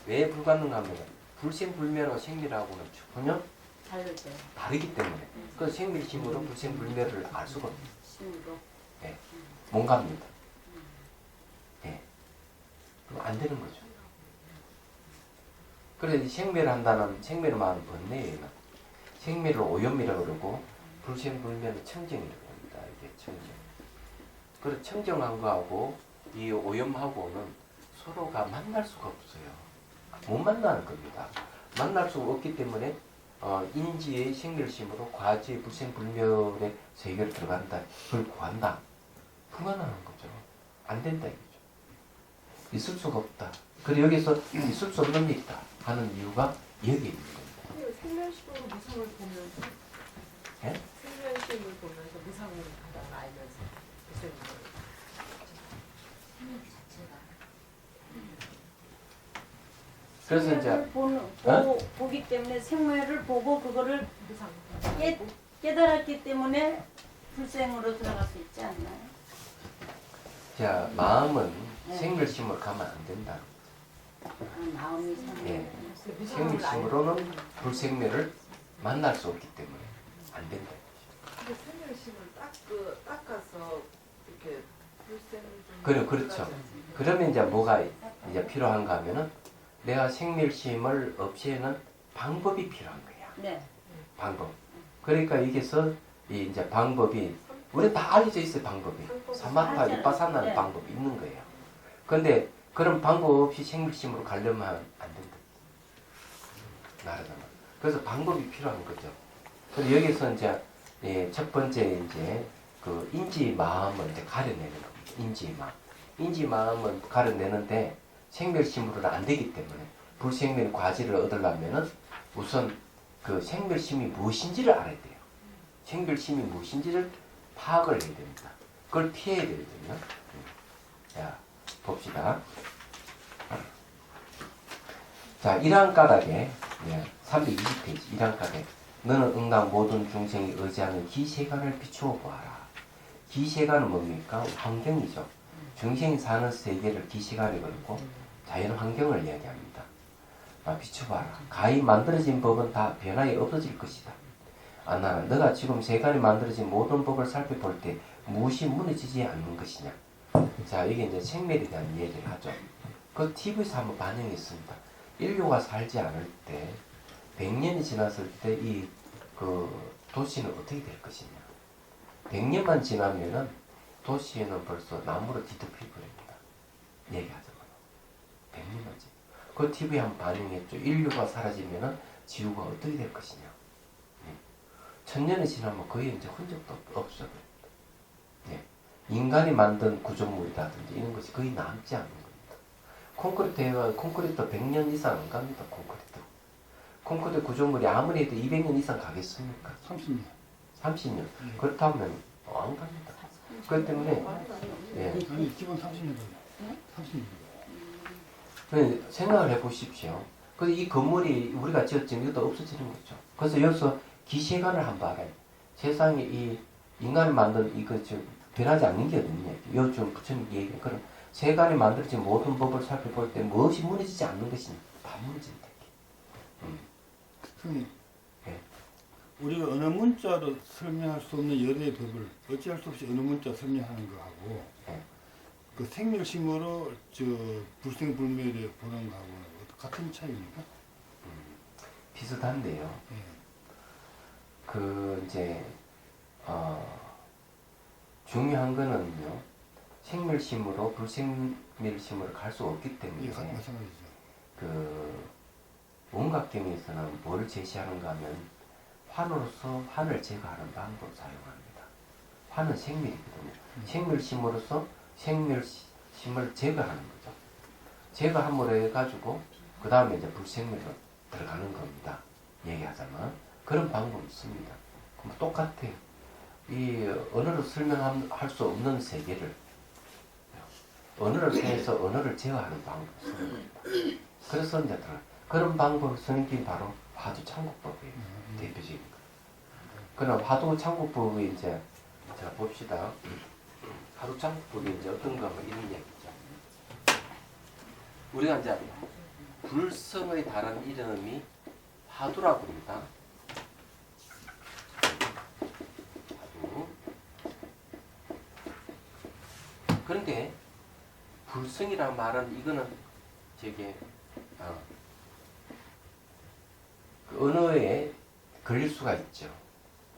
Speaker 1: 왜 불가능하면, 불생불멸과 생멸하고는 전혀
Speaker 2: 다를 때
Speaker 1: 다르기 때문에, 그 생멸심으로 불생불멸을 알 수가 없어요.
Speaker 2: 심으로.
Speaker 1: 못 갑니다. 예. 그럼 안 되는 거죠. 그래서 생멸한다는, 생멸을 말하는 번뇌예요. 생멸을 오염이라고 그러고, 불생불멸은 청정이라고 합니다. 이게 청정. 그래서 청정한 거하고, 이 오염하고는 서로가 만날 수가 없어요. 못 만나는 겁니다. 만날 수가 없기 때문에, 인지의 생멸심으로 과지의 불생불멸의 세계로 들어간다. 그걸 구한다. 불가능한 거죠. 안 된다 이거죠. 있을 수가 없다. 그리고 여기서 있을 수 없는 일이다 하는 이유가 여기 있는 겁니다.
Speaker 5: 생멸심으로 무상을 보면서
Speaker 1: 예?
Speaker 5: 생멸심을 보면서 무상을 한다는 알면서 있는 거예요.
Speaker 1: 그래서 이제
Speaker 2: 생멸을 보기 때문에 생멸을 보고 그거를
Speaker 5: 무상.
Speaker 2: 깨달았기 때문에 불생으로 들어갈 수 있지 않나요?
Speaker 1: 자, 마음은
Speaker 2: 네.
Speaker 1: 생멸심으로 가면 안 된다.
Speaker 2: 마음이 생멸.
Speaker 1: 예.
Speaker 5: 무상을
Speaker 1: 생멸심으로는 불생멸을 만날 수 없기 때문에 안 된다.
Speaker 4: 근데 생멸심을 닦아서 이렇게 불생
Speaker 1: 그렇죠. 그러면 이제 뭐가 이제 필요한가 하면은 내가 생멸심을 없애는 방법이 필요한 거야.
Speaker 2: 네.
Speaker 1: 방법. 그러니까 여기서 이 이제 방법이 우리 다 알려져 있어요. 방법이 사마타 이빠사나는
Speaker 2: 네.
Speaker 1: 방법이 있는 거예요. 그런데 그런 방법 없이 생멸심으로 가려면 안 된다. 나르잖아. 그래서 방법이 필요한 거죠. 그리고 여기서 이제 첫 번째 이제 그 인지 마음을 이제 가려내는 겁니다. 인지 마음. 인지 마음은 가려내는데 생멸심으로는 안 되기 때문에 불생멸 과지를 얻으려면은 우선 그 생멸심이 무엇인지를 알아야 돼요. 생멸심이 무엇인지를 파악을 해야 됩니다. 그걸 피해야 되거든요. 자, 봅시다. 자, 1항 가닥에 320페이지 1항 가닥에 너는 응당 모든 중생이 의지하는 기세간을 비추어 보아라. 기세간은 뭡니까? 환경이죠. 중생이 사는 세계를 기시간에 걸고 자연 환경을 이야기합니다. 비춰봐라. 가히 만들어진 법은 다 변화에 없어질 것이다. 아나, 너가 지금 세간에 만들어진 모든 법을 살펴볼 때 무엇이 무너지지 않는 것이냐. 자, 이게 이제 생멸에 대한 이야기를 하죠. 그 TV에서 한번 반영했습니다. 인류가 살지 않을 때, 100년이 지났을 때 이 도시는 어떻게 될 것이냐. 100년만 지나면은 도시에는 벌써 나무로 뒤덮일 거랍니다. 얘기하자면 100년만 지. 그 TV에 한번 반영했죠. 인류가 사라지면은 지구가 어떻게 될 것이냐. 1000년이 지나면 거의 이제 흔적도 없어버립니다. 인간이 만든 구조물이라든지 이런 것이 거의 남지 않는 겁니다. 콘크리트 100년 이상 안 갑니다. 콘크리트 구조물이 아무리 해도 200년 이상 가겠습니까?
Speaker 3: 30년.
Speaker 1: 30년. 그렇다면 안 갑니다. 그렇기 때문에
Speaker 3: 아니 기본 30년 걸려. 30년.
Speaker 1: 생각을 해보십시오. 그래서 이 건물이 우리가 지었지만 이것도 없어지는 거죠. 그래서 여기서 기시간을 한번 알아요. 세상에 이 인간을 만든 이거 지금 변하지 않는 게 어딨냐. 요즘 부처님 얘기 그런 세간에 만들어진 모든 법을 살펴볼 때 무엇이 무너지지 않는 것이냐. 다 무너진다.
Speaker 3: 선생님,
Speaker 1: 예.
Speaker 3: 우리가 어느 문자로 설명할 수 없는 여러의 법을 어찌할 수 없이 어느 문자 설명하는 거하고
Speaker 1: 예.
Speaker 3: 그 생멸심으로 저 불생불멸에 보는 거하고 같은 차이입니까?
Speaker 1: 비슷한데요.
Speaker 3: 예.
Speaker 1: 그 이제 중요한 거는요. 생멸심으로 불생멸심으로 갈 수 없기 때문에
Speaker 3: 예, 마찬가지죠.
Speaker 1: 그 원각경에서는 뭘 제시하는가 하면 환으로서 환을 제거하는 방법을 사용합니다. 환은 생멸이거든요. 생멸심으로서 생멸심을 제거하는 거죠. 제거함으로 해가지고 그 다음에 이제 불생멸로 들어가는 겁니다. 얘기하자면 그런 방법을 씁니다. 그럼 똑같아요. 이 언어로 설명할 수 없는 세계를 언어를 통해서 언어를 제어하는 방법을 쓰는 겁니다. 그래서 이제 그런 방법을 쓰는 게 바로 화두창국법이에요. 대표적인 거. 그럼 화두창국법이 이제 자 봅시다. 화두창국법이 이제 어떤 거 이런 얘기죠. 우리가 이제 불성의 다른 이름이 화두라고 합니다. 화두. 그런데 불성이란 말은 이거는 저게 그 언어에 걸릴 수가 있죠.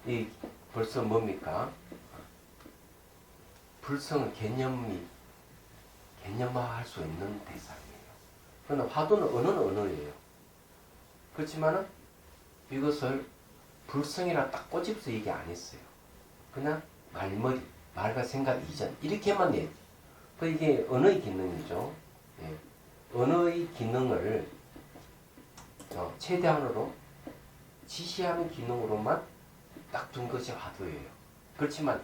Speaker 1: 이 벌써 뭡니까? 불성은 개념화할 수 있는 대상이에요. 그러나 화두는 언어는 언어예요. 그렇지만은 이것을 불성이라 딱 꼬집어서 얘기 안 했어요. 그냥 말머리, 말과 생각 이전 이렇게만 해요. 그 이게 언어의 기능이죠. 예. 언어의 기능을 최대한으로 지시하는 기능으로만 딱 둔 것이 화두예요. 그렇지만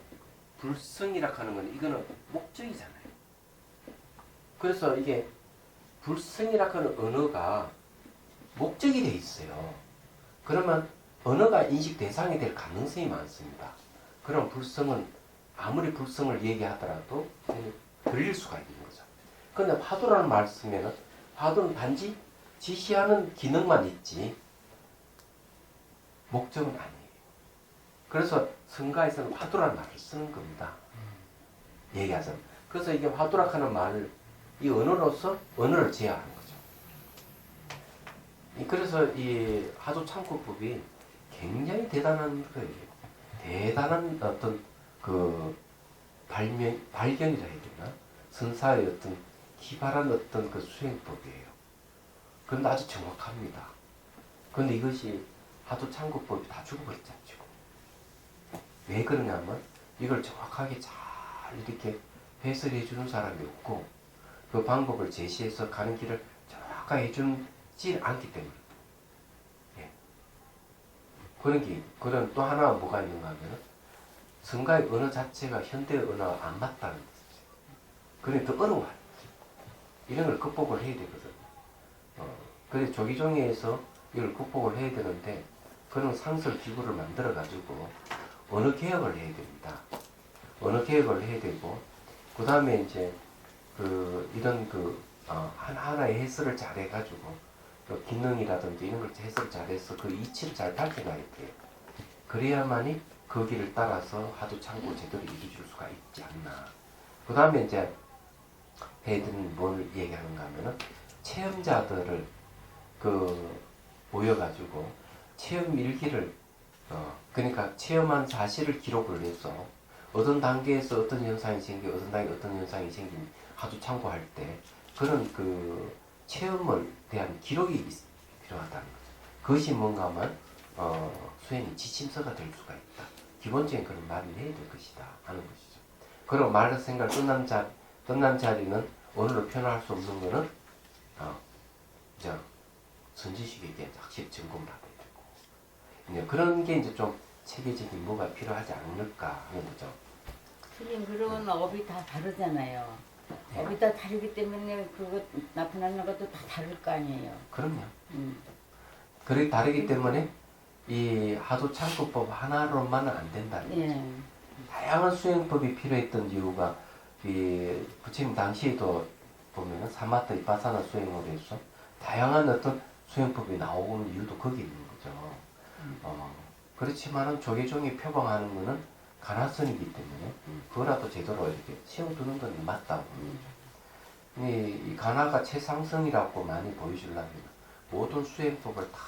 Speaker 1: 불성이라 하는 건 이거는 목적이잖아요. 그래서 이게 불성이라 하는 언어가 목적이 돼 있어요. 그러면 언어가 인식 대상이 될 가능성이 많습니다. 그럼 불성은 아무리 불성을 얘기하더라도 걸릴 수가 있는 거죠. 그런데 화두라는 말 쓰면은 화두는 단지 지시하는 기능만 있지 목적은 아니에요. 그래서 성가에서는 화두라는 말을 쓰는 겁니다. 얘기하자면. 그래서 이게 화두라 하는 말을 이 언어로서 언어를 제어하는 거죠. 그래서 이 화두창고법이 굉장히 대단한 거예요. 대단한 어떤 그 발견이라 해야 되나? 선사의 어떤 기발한 어떤 그 수행법이에요. 그런데 아주 정확합니다. 그런데 이것이 화두창고법이 다 죽어버렸잖아요. 지금. 왜 그러냐면 이걸 정확하게 잘 이렇게 해설해 주는 사람이 없고 그 방법을 제시해서 가는 길을 정확하게 해주지 않기 때문에. 예. 그런 또 하나 뭐가 있는가 하면 성가의 언어 자체가 현대 언어와 안 맞다는 것이죠. 그러니 더 어려워요. 이런 걸 극복을 해야 되거든. 그래서 조기종에서 이걸 극복을 해야 되는데 그런 상설 기구를 만들어 가지고 언어 개혁을 해야 됩니다. 언어 개혁을 해야 되고 그 다음에 이제 이런 하나하나의 해설을 잘 해가지고 기능이라든지 이런 걸 해설을 잘해서 그 이치를 잘 밝혀놔야 돼요. 그래야만이 그 길을 따라서 화두창고 제대로 이루어질 수가 있지 않나. 그 다음에 이제 해야 되는 뭘 얘기하는가 하면은 체험자들을 모여가지고 체험 일기를 그러니까 체험한 사실을 기록을 해서 어떤 단계에서 어떤 현상이 생기고 어떤 단계에 어떤 현상이 생긴 하도 참고할 때 그런 그 체험을 대한 기록이 필요하다는 거죠. 그것이 뭔가 하면 수행이 지침서가 될 수가 있다. 기본적인 그런 말을 해야 될 것이다 하는 것이죠. 그리고 말의 생각 끝난 자리는 언어로 표현할 수 없는 거는 선지식에게 확실히 점검을 하게 되고 이제 그런 게 이제 좀 체계적인 뭐가 필요하지 않을까 하는 거죠.
Speaker 2: 선생님 그런 업이 다 다르잖아요.
Speaker 1: 네.
Speaker 2: 업이 다 다르기 때문에 그거 나타나는 것도 다 다를 거 아니에요.
Speaker 1: 그럼요. 그렇게 다르기 때문에 이 하도창구법 하나로만은 안 된다는 거죠.
Speaker 2: 예.
Speaker 1: 다양한 수행법이 필요했던 이유가 이 부처님 당시에도 보면은 사마타 이파사나 수행으로 해서 다양한 어떤 수행법이 나오는 이유도 거기 있는 거죠. 그렇지만은 조계종이 표방하는 거는 가나선이기 때문에 그거라도 제대로 이렇게 채워두는 건 맞다고 보는 거죠. 이 가나가 최상승이라고 많이 보여주려면 모든 수행법을 다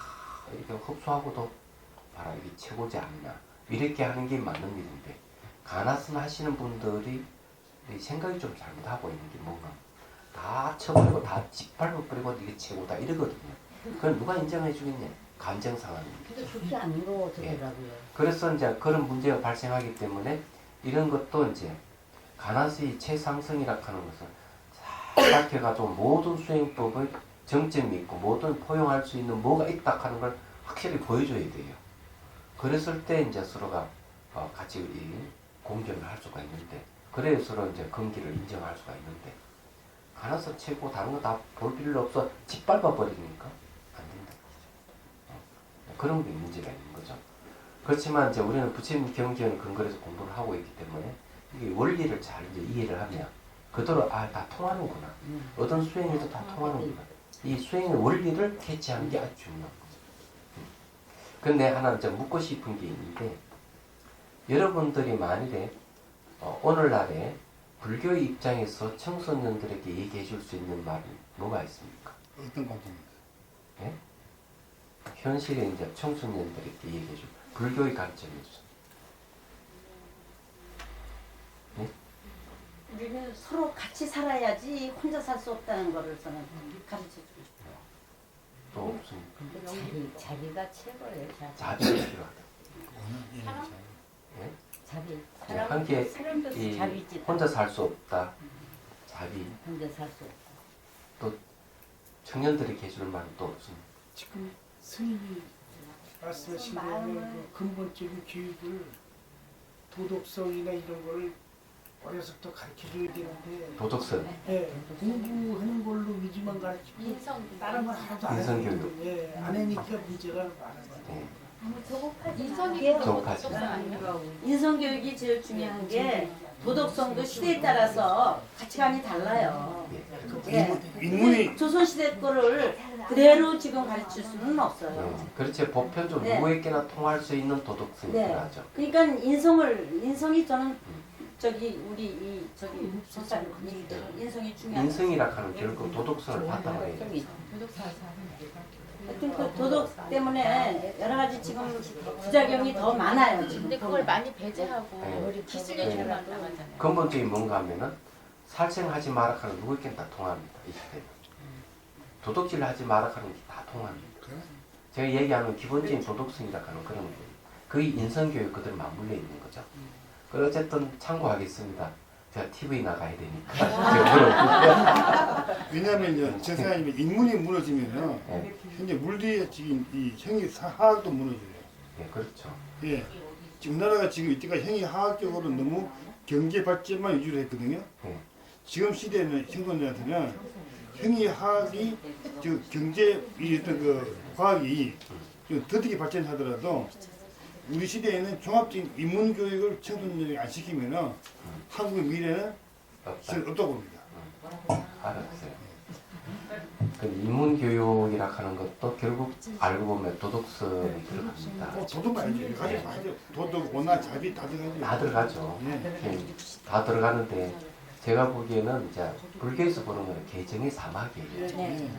Speaker 1: 이렇게 흡수하고도 봐라 이게 최고지 않나 이렇게 하는 게 맞는 일인데 가나선 하시는 분들이 생각이 좀 잘못하고 있는 게 뭔가 다 쳐버리고 다 짓밟아버리고 이게 최고다 이러거든요. 그건 누가 인정해 주겠냐? 감정 상황입니다.
Speaker 2: 근데 그게 아니고 되더라고요.
Speaker 1: 그래서 이제 그런 문제가 발생하기 때문에 이런 것도 이제 가나스의 최상승이라 하는 것은 잘 밝혀가지고 모든 수행법의 정점이 있고 모든 포용할 수 있는 뭐가 있다 하는 걸 확실히 보여줘야 돼요. 그랬을 때 이제 서로가 같이 이 공존을 할 수가 있는데 그래야 서로 이제 근기를 인정할 수가 있는데 가나서 최고 다른 거 다 볼 필요 없어 짓밟아 버리니까 안 된다. 그런 게 문제가 있는 거죠. 그렇지만 이제 우리는 부처님 경전을 근거로 해서 공부를 하고 있기 때문에 이게 원리를 잘 이제 이해를 하면 그대로 다 통하는구나. 어떤 수행에도 다 통하는구나. 이 수행의 원리를 캐치하는 게 아주 중요한 거죠. 근데 하나 이제 묻고 싶은 게 있는데 여러분들이 만일에 오늘날에 불교의 입장에서 청소년들에게 얘기해 줄 수 있는 말이 뭐가 있습니까?
Speaker 3: 어떤 관점에서?
Speaker 1: 예? 현실에 이제 청소년들에게 얘기해 줄 불교의 관점에서. 예?
Speaker 2: 우리는 서로 같이 살아야지 혼자 살 수 없다는 거를 저는 가르쳐 주고 싶어요.
Speaker 1: 또 없습니까?
Speaker 2: 자기가 최고예요.
Speaker 1: 자비가 필요하다.
Speaker 2: 사람?
Speaker 1: 예?
Speaker 2: 자비.
Speaker 1: 예, 함께
Speaker 2: 사람도
Speaker 1: 이
Speaker 2: 자비지.
Speaker 1: 혼자 살 수 없다. 자비.
Speaker 2: 혼자 살 수 없다.
Speaker 1: 청년들에게 해줄 말은 또 없습니다.
Speaker 6: 지금 스님이 말씀하신 대로 그 근본적인 교육을 도덕성이나 이런 걸 어려서부터 가르쳐줘야 되는데
Speaker 1: 도덕성.
Speaker 6: 예, 공부하는 걸로 위주만 가르치고
Speaker 5: 인성
Speaker 6: 다른 건 하나도 안
Speaker 1: 인성
Speaker 6: 하니까
Speaker 1: 교육.
Speaker 6: 예, 안 하니까 문제가 많은 거예요.
Speaker 1: 예.
Speaker 5: 인성이
Speaker 1: 정파지.
Speaker 5: 도덕성 아니에요?
Speaker 2: 인성교육이 제일 중요한 게 도덕성도 시대에 따라서 가치관이 달라요.
Speaker 1: 예.
Speaker 2: 예.
Speaker 3: 인문이
Speaker 2: 조선시대 거를 그대로 지금 가르칠 수는 없어요.
Speaker 1: 예. 그렇지 보편적으로
Speaker 2: 네.
Speaker 1: 누구에게나 통할 수 있는 도덕성이
Speaker 2: 네.
Speaker 1: 필요하죠.
Speaker 2: 그러니까 인성이 저는 저기 우리 저기 석사 인성이 중요한.
Speaker 1: 인성이라 하는 결국 도덕성을 바탕으로 해야 돼요.
Speaker 2: 하여튼 그 도덕 때문에 여러 가지 지금 부작용이 더 많아요. 지금.
Speaker 5: 근데 그걸 많이 배제하고
Speaker 1: 네.
Speaker 5: 기술의 줄만 나가잖아요.
Speaker 1: 근본적인 뭔가 하면은 살생하지 마라 하는 누구에게나 다 통합니다. 이 시대는. 도덕질 하지 마라 하는 게 다 통합니다. 제가 얘기하는 기본적인 도덕성이라 하는 그런 거예요. 거의 인성교육 그대로 맞물려 있는 거죠. 그 어쨌든 참고하겠습니다. 제가 TV 나가야 되니까. 제가 물어볼게요.
Speaker 3: 왜냐하면 제 생각에 인문이 무너지면은
Speaker 1: 예,
Speaker 3: 현재 물리의 지금 이 형이하학도 무너져요.
Speaker 1: 예, 그렇죠.
Speaker 3: 예, 지금 우리나라가 지금 이때까지 형이하학적으로 너무 경제 발전만 위주로 했거든요.
Speaker 1: 예.
Speaker 3: 지금 시대에는 청소년한테는 형이하학이 저 경제 이 어떤 그 과학이 좀 더디게 발전하더라도 우리 시대에는 종합적인 인문 교육을 청소년에게 안 시키면은 한국의 미래는
Speaker 1: 없다.
Speaker 3: 없다고 봅니다.
Speaker 1: 알았어요. 그 인문교육이라 하는 것도 결국 알고 보면 도덕성이 들어갑니다.
Speaker 3: 도덕 말이죠. 가지고 도덕, 원화, 자비 다 들어가죠.
Speaker 1: 다 들어가죠.
Speaker 3: 예.
Speaker 1: 예, 다 들어가는데 제가 보기에는 이제 불교에서 보는 거는 개정의 사막이에요.
Speaker 3: 예.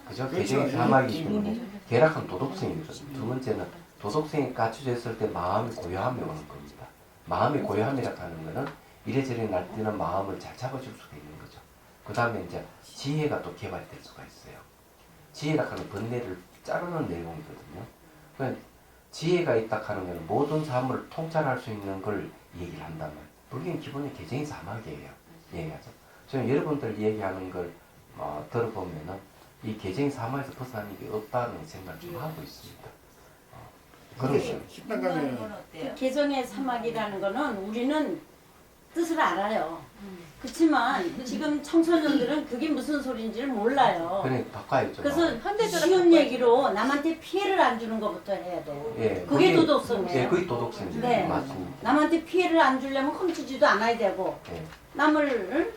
Speaker 1: 그죠?
Speaker 3: 그렇죠.
Speaker 1: 개정의 사막이기 때문에 계락한 도덕성입니다. 두 번째는 도덕성이 갖춰져 있을 때 마음이 고요함이 오는 겁니다. 마음이 고요함이라 하는 거는 이래저래 날뛰는 마음을 잘 잡아줄 수가 있는 거죠. 그 다음에 이제 지혜가 또 개발될 수가 있어요. 지혜라 하는 번뇌를 자르는 내용이거든요. 그러니까 지혜가 있다 하는 것은 모든 사물을 통찰할 수 있는 걸 얘기를 한다면 불교는 기본이 개정의 사막이에요. 얘기하죠. 저는 여러분들 얘기하는 걸 들어보면은 이 개정의 사막에서 벗어나는 게 없다는 생각을 좀 하고 있습니다. 그런 거예요.
Speaker 3: 식당 가면
Speaker 2: 그 개정의 사막이라는 거는 우리는 뜻을 알아요. 그렇지만 지금 청소년들은 그게 무슨 소리인지를 몰라요.
Speaker 1: 그래 바꿔야죠.
Speaker 2: 그래서
Speaker 5: 현대적으로
Speaker 2: 쉬운 얘기로 남한테 피해를 안 주는 것부터 해야 돼요.
Speaker 1: 예,
Speaker 2: 그게 도덕성이에요.
Speaker 1: 예, 그게 도덕성이죠.
Speaker 2: 네.
Speaker 1: 맞습니다.
Speaker 2: 남한테 피해를 안 주려면 훔치지도 않아야 되고
Speaker 1: 예.
Speaker 2: 남을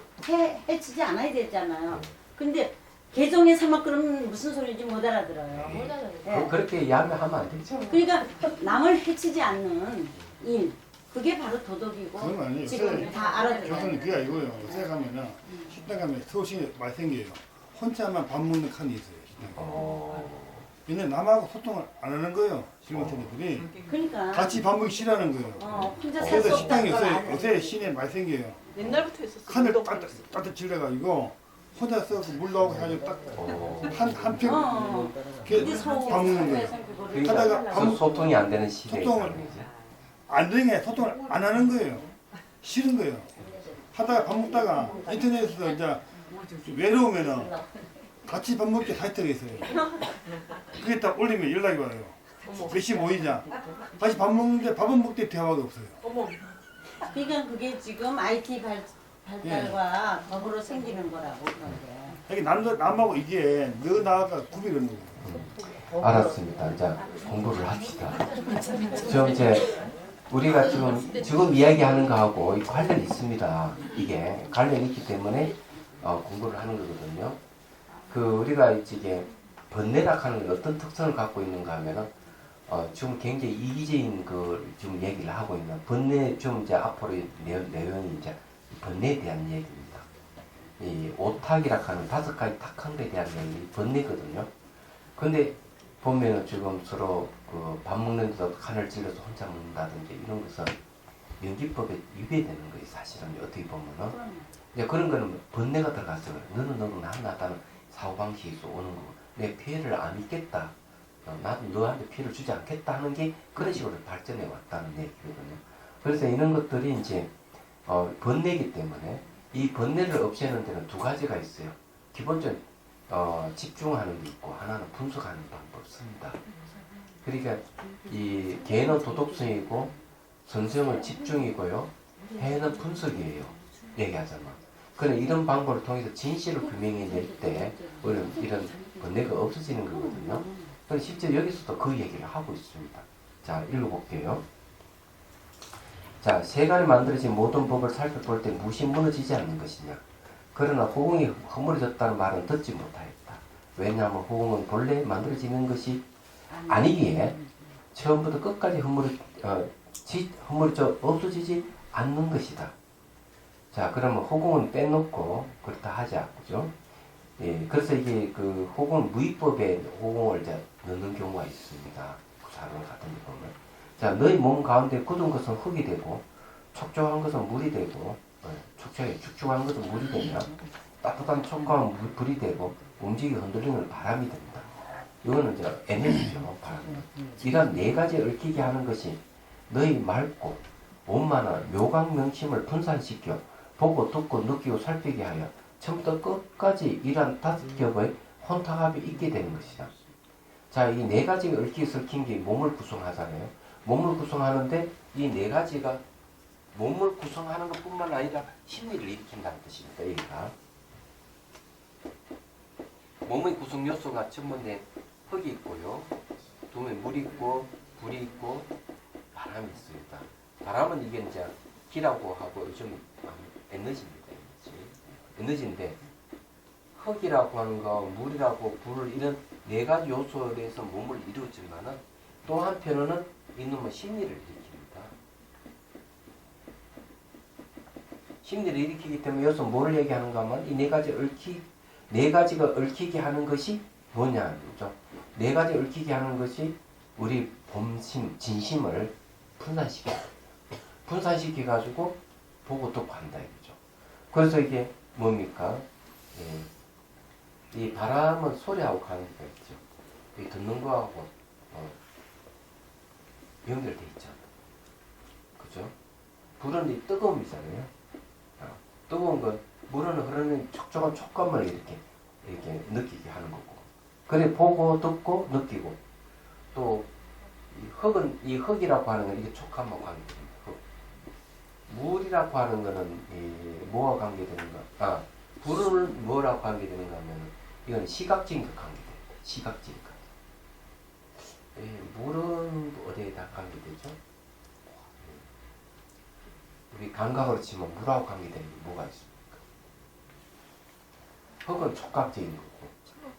Speaker 2: 해치지 않아야 되잖아요. 근데 개종에 삼아 그러면 무슨 소리인지 못 알아들어요.
Speaker 5: 못 알아요.
Speaker 2: 예.
Speaker 1: 그렇게 이야기하면 안 되죠.
Speaker 2: 그러니까 남을 해치지 않는 일 그게 바로 도덕이고
Speaker 3: 그건 아니에요.
Speaker 2: 지금 다 알아들어요.
Speaker 3: 교수님 그게 아니고요. 요새 가면은 식당 가면 서울시에 많이 생겨요. 혼자만 밥 먹는 칸이 있어요. 식당에. 얘네 남하고 소통을 안 하는 거예요. 실무팀들이
Speaker 2: 그러니까
Speaker 3: 같이 밥 먹기 싫어하는 거예요.
Speaker 2: 혼자 살 수
Speaker 3: 그래서
Speaker 2: 없다는
Speaker 3: 식당이
Speaker 2: 걸
Speaker 3: 요새
Speaker 2: 알아요.
Speaker 3: 요새 시내 많이 생겨요.
Speaker 4: 옛날부터 있었어.
Speaker 3: 칸을
Speaker 4: 운동
Speaker 3: 따뜻 질러가지고 혼자 써서 물 나오고 해가지고 딱한평
Speaker 2: 어. 근데 서울
Speaker 3: 밥 먹는 거예요.
Speaker 2: 사회에서는 그거를
Speaker 1: 그러니까
Speaker 3: 하다가 밥 먹-
Speaker 1: 소통이 안 되는 시대에
Speaker 3: 소통을-
Speaker 1: 사는 거죠.
Speaker 3: 안 되는 게 소통을 안 하는 거예요. 싫은 거예요. 하다가 밥 먹다가 인터넷에서 이제 외로우면은 같이 밥 먹기 사이트가 있어요. 그게 딱 올리면 연락이 와요. 몇 시 모이자. 다시 밥 먹는데 밥은 먹되 대화가 없어요.
Speaker 4: 어머.
Speaker 2: 그러니까 그게 지금 IT 발달과 더불어 생기는 거라고 그런데.
Speaker 3: 이게 남하고 이게 너 나가 구별하는 거예요.
Speaker 1: 알았습니다. 자 공부를 합시다. 저 이제 우리가 지금 이야기하는 거하고 관련이 있습니다. 이게 관련이 있기 때문에 공부를 하는 거거든요. 그 우리가 이제 번뇌락 하는 게 어떤 특성을 갖고 있는가 하면은 지금 굉장히 이기적인 그 지금 얘기를 하고 있는 번뇌 좀 이제 앞으로 내용이 이제 번뇌에 대한 얘기입니다. 이 오탁이라 하는 5가지 탁한 데 대한 얘기 번뇌거든요. 근데 보면은 지금 서로 그 밥 먹는 데도 칸을 찔러서 혼자 먹는다든지 이런 것은 연기법에 위배되는 거예요. 사실은 어떻게 보면은 이제 그런 거는 번뇌가 들어갔어요. 너는 나는 사고방식에서 오는 거고 내 피해를 안 입겠다. 나도 너한테 피해를 주지 않겠다 하는 게 그런 식으로 발전해 왔다는 얘기거든요. 그래서 이런 것들이 이제 번뇌이기 때문에 이 번뇌를 없애는 데는 2가지가 있어요. 기본적으로 집중하는 게 있고 하나는 분석하는 방법 씁니다. 그러니까 이 개는 도덕성이고 선생은 집중이고요. 해는 분석이에요. 얘기하자면. 그래 이런 방법을 통해서 진실을 규명해낼 때 우리는 이런 번뇌가 없어지는 거거든요. 그래서 실제 여기서도 그 얘기를 하고 있습니다. 자 읽어볼게요. 자 세간에 만들어진 모든 법을 살펴볼 때 무엇이 무너지지 않는 것이냐. 그러나 호응이 허물어졌다는 말은 듣지 못하였다. 왜냐하면 호응은 본래 만들어지는 것이 아니기에 처음부터 끝까지 허물어져 없어지지 않는 것이다. 자 그러면 호응은 빼놓고 그렇다 하자. 그죠? 예, 그래서 이게 그 호응 무위법에 호응을 이제 넣는 경우가 있습니다. 구사론 같은 데 보면. 자 너희 몸 가운데 굳은 것은 흙이 되고 촉촉한 것은 물이 되고 축축한 것은 물이 되며 따뜻한 촉감은 불이 되고 움직이고 흔들리는 바람이 됩니다. 이거는 이제 에너지죠. 바람. 이런 4가지 얽히게 하는 것이 너희 맑고 원만한 묘강명심을 분산시켜 보고 듣고 느끼고 살피게 하여 처음부터 끝까지 이러한 5겹의 혼탁함이 있게 되는 것이다. 자, 이 4가지가 얽히게 얽힌 게 몸을 구성하잖아요. 몸을 구성하는데 이 4가지가 몸을 구성하는 것뿐만 아니라 심리를 일으킨다는 뜻입니다. 여기가 몸의 구성 요소가 첫 번째 흙이 있고요. 두 번째 물이 있고 불이 있고 바람이 있습니다. 바람은 이게 이제 기라고 하고 요즘 에너지입니다. 에너지인데 흙이라고 하는 거, 물이라고 불 이런 4가지 요소에 대해서 몸을 이루어지만은 또 한편으로는 이놈의 심리를 일으킵니다. 심리를 일으키기 때문에 여기서 뭐를 얘기하는가 하면 이 4가지가 얽히게 하는 것이 뭐냐는 거죠. 4가지 얽히게 하는 것이 우리 본심, 진심을 분산시켜가지고 보고 듣고 한다 이거죠. 그래서 이게 뭡니까? 예. 이 바람은 소리하고 가는 게 있죠. 이 듣는 거하고 연결돼 있잖아. 그죠? 불은 이 뜨거움이잖아요. 뜨거운 건 물은 흐르는 촉촉한 촉감을 이렇게 느끼게 하는 거고. 그래 보고 듣고 느끼고 또 이 흙은 이 흙이라고 하는 건 이게 촉감하고 관계됩니다. 물이 불이라고 하는 거는 뭐와 관계되는가? 아, 불은 뭐라고 관계되는가 하면 이건 시각적인 것 관계돼요. 시각적인 것. 물은 어디에다 관계되죠? 우리 감각으로 치면 물하고 관계되는 게 뭐가 있습니까? 흙은 촉각적인 거고,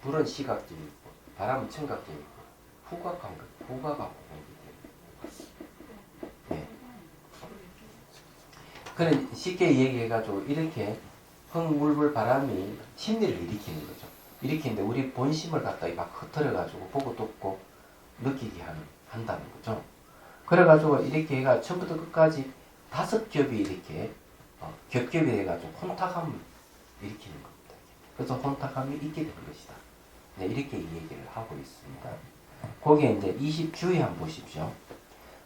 Speaker 1: 불은 시각적인 거고, 바람은 청각적인 거고, 후각하고 관계되는 거예요. 그래 쉽게 얘기해가지고 이렇게 흙, 물, 불, 바람이 심리를 일으키는 거죠. 일으키는데 우리 본심을 갖다 막 흩어려가지고 보고 듣고 느끼게 한다는 거죠. 그래가지고 이렇게 해가 처음부터 끝까지 5겹이 이렇게 겹겹이 돼가지고 혼탁함을 일으키는 겁니다. 그래서 혼탁함이 있게 되는 것이다. 네, 이렇게 이 얘기를 하고 있습니다. 거기에 이제 20주에 한번 보십시오.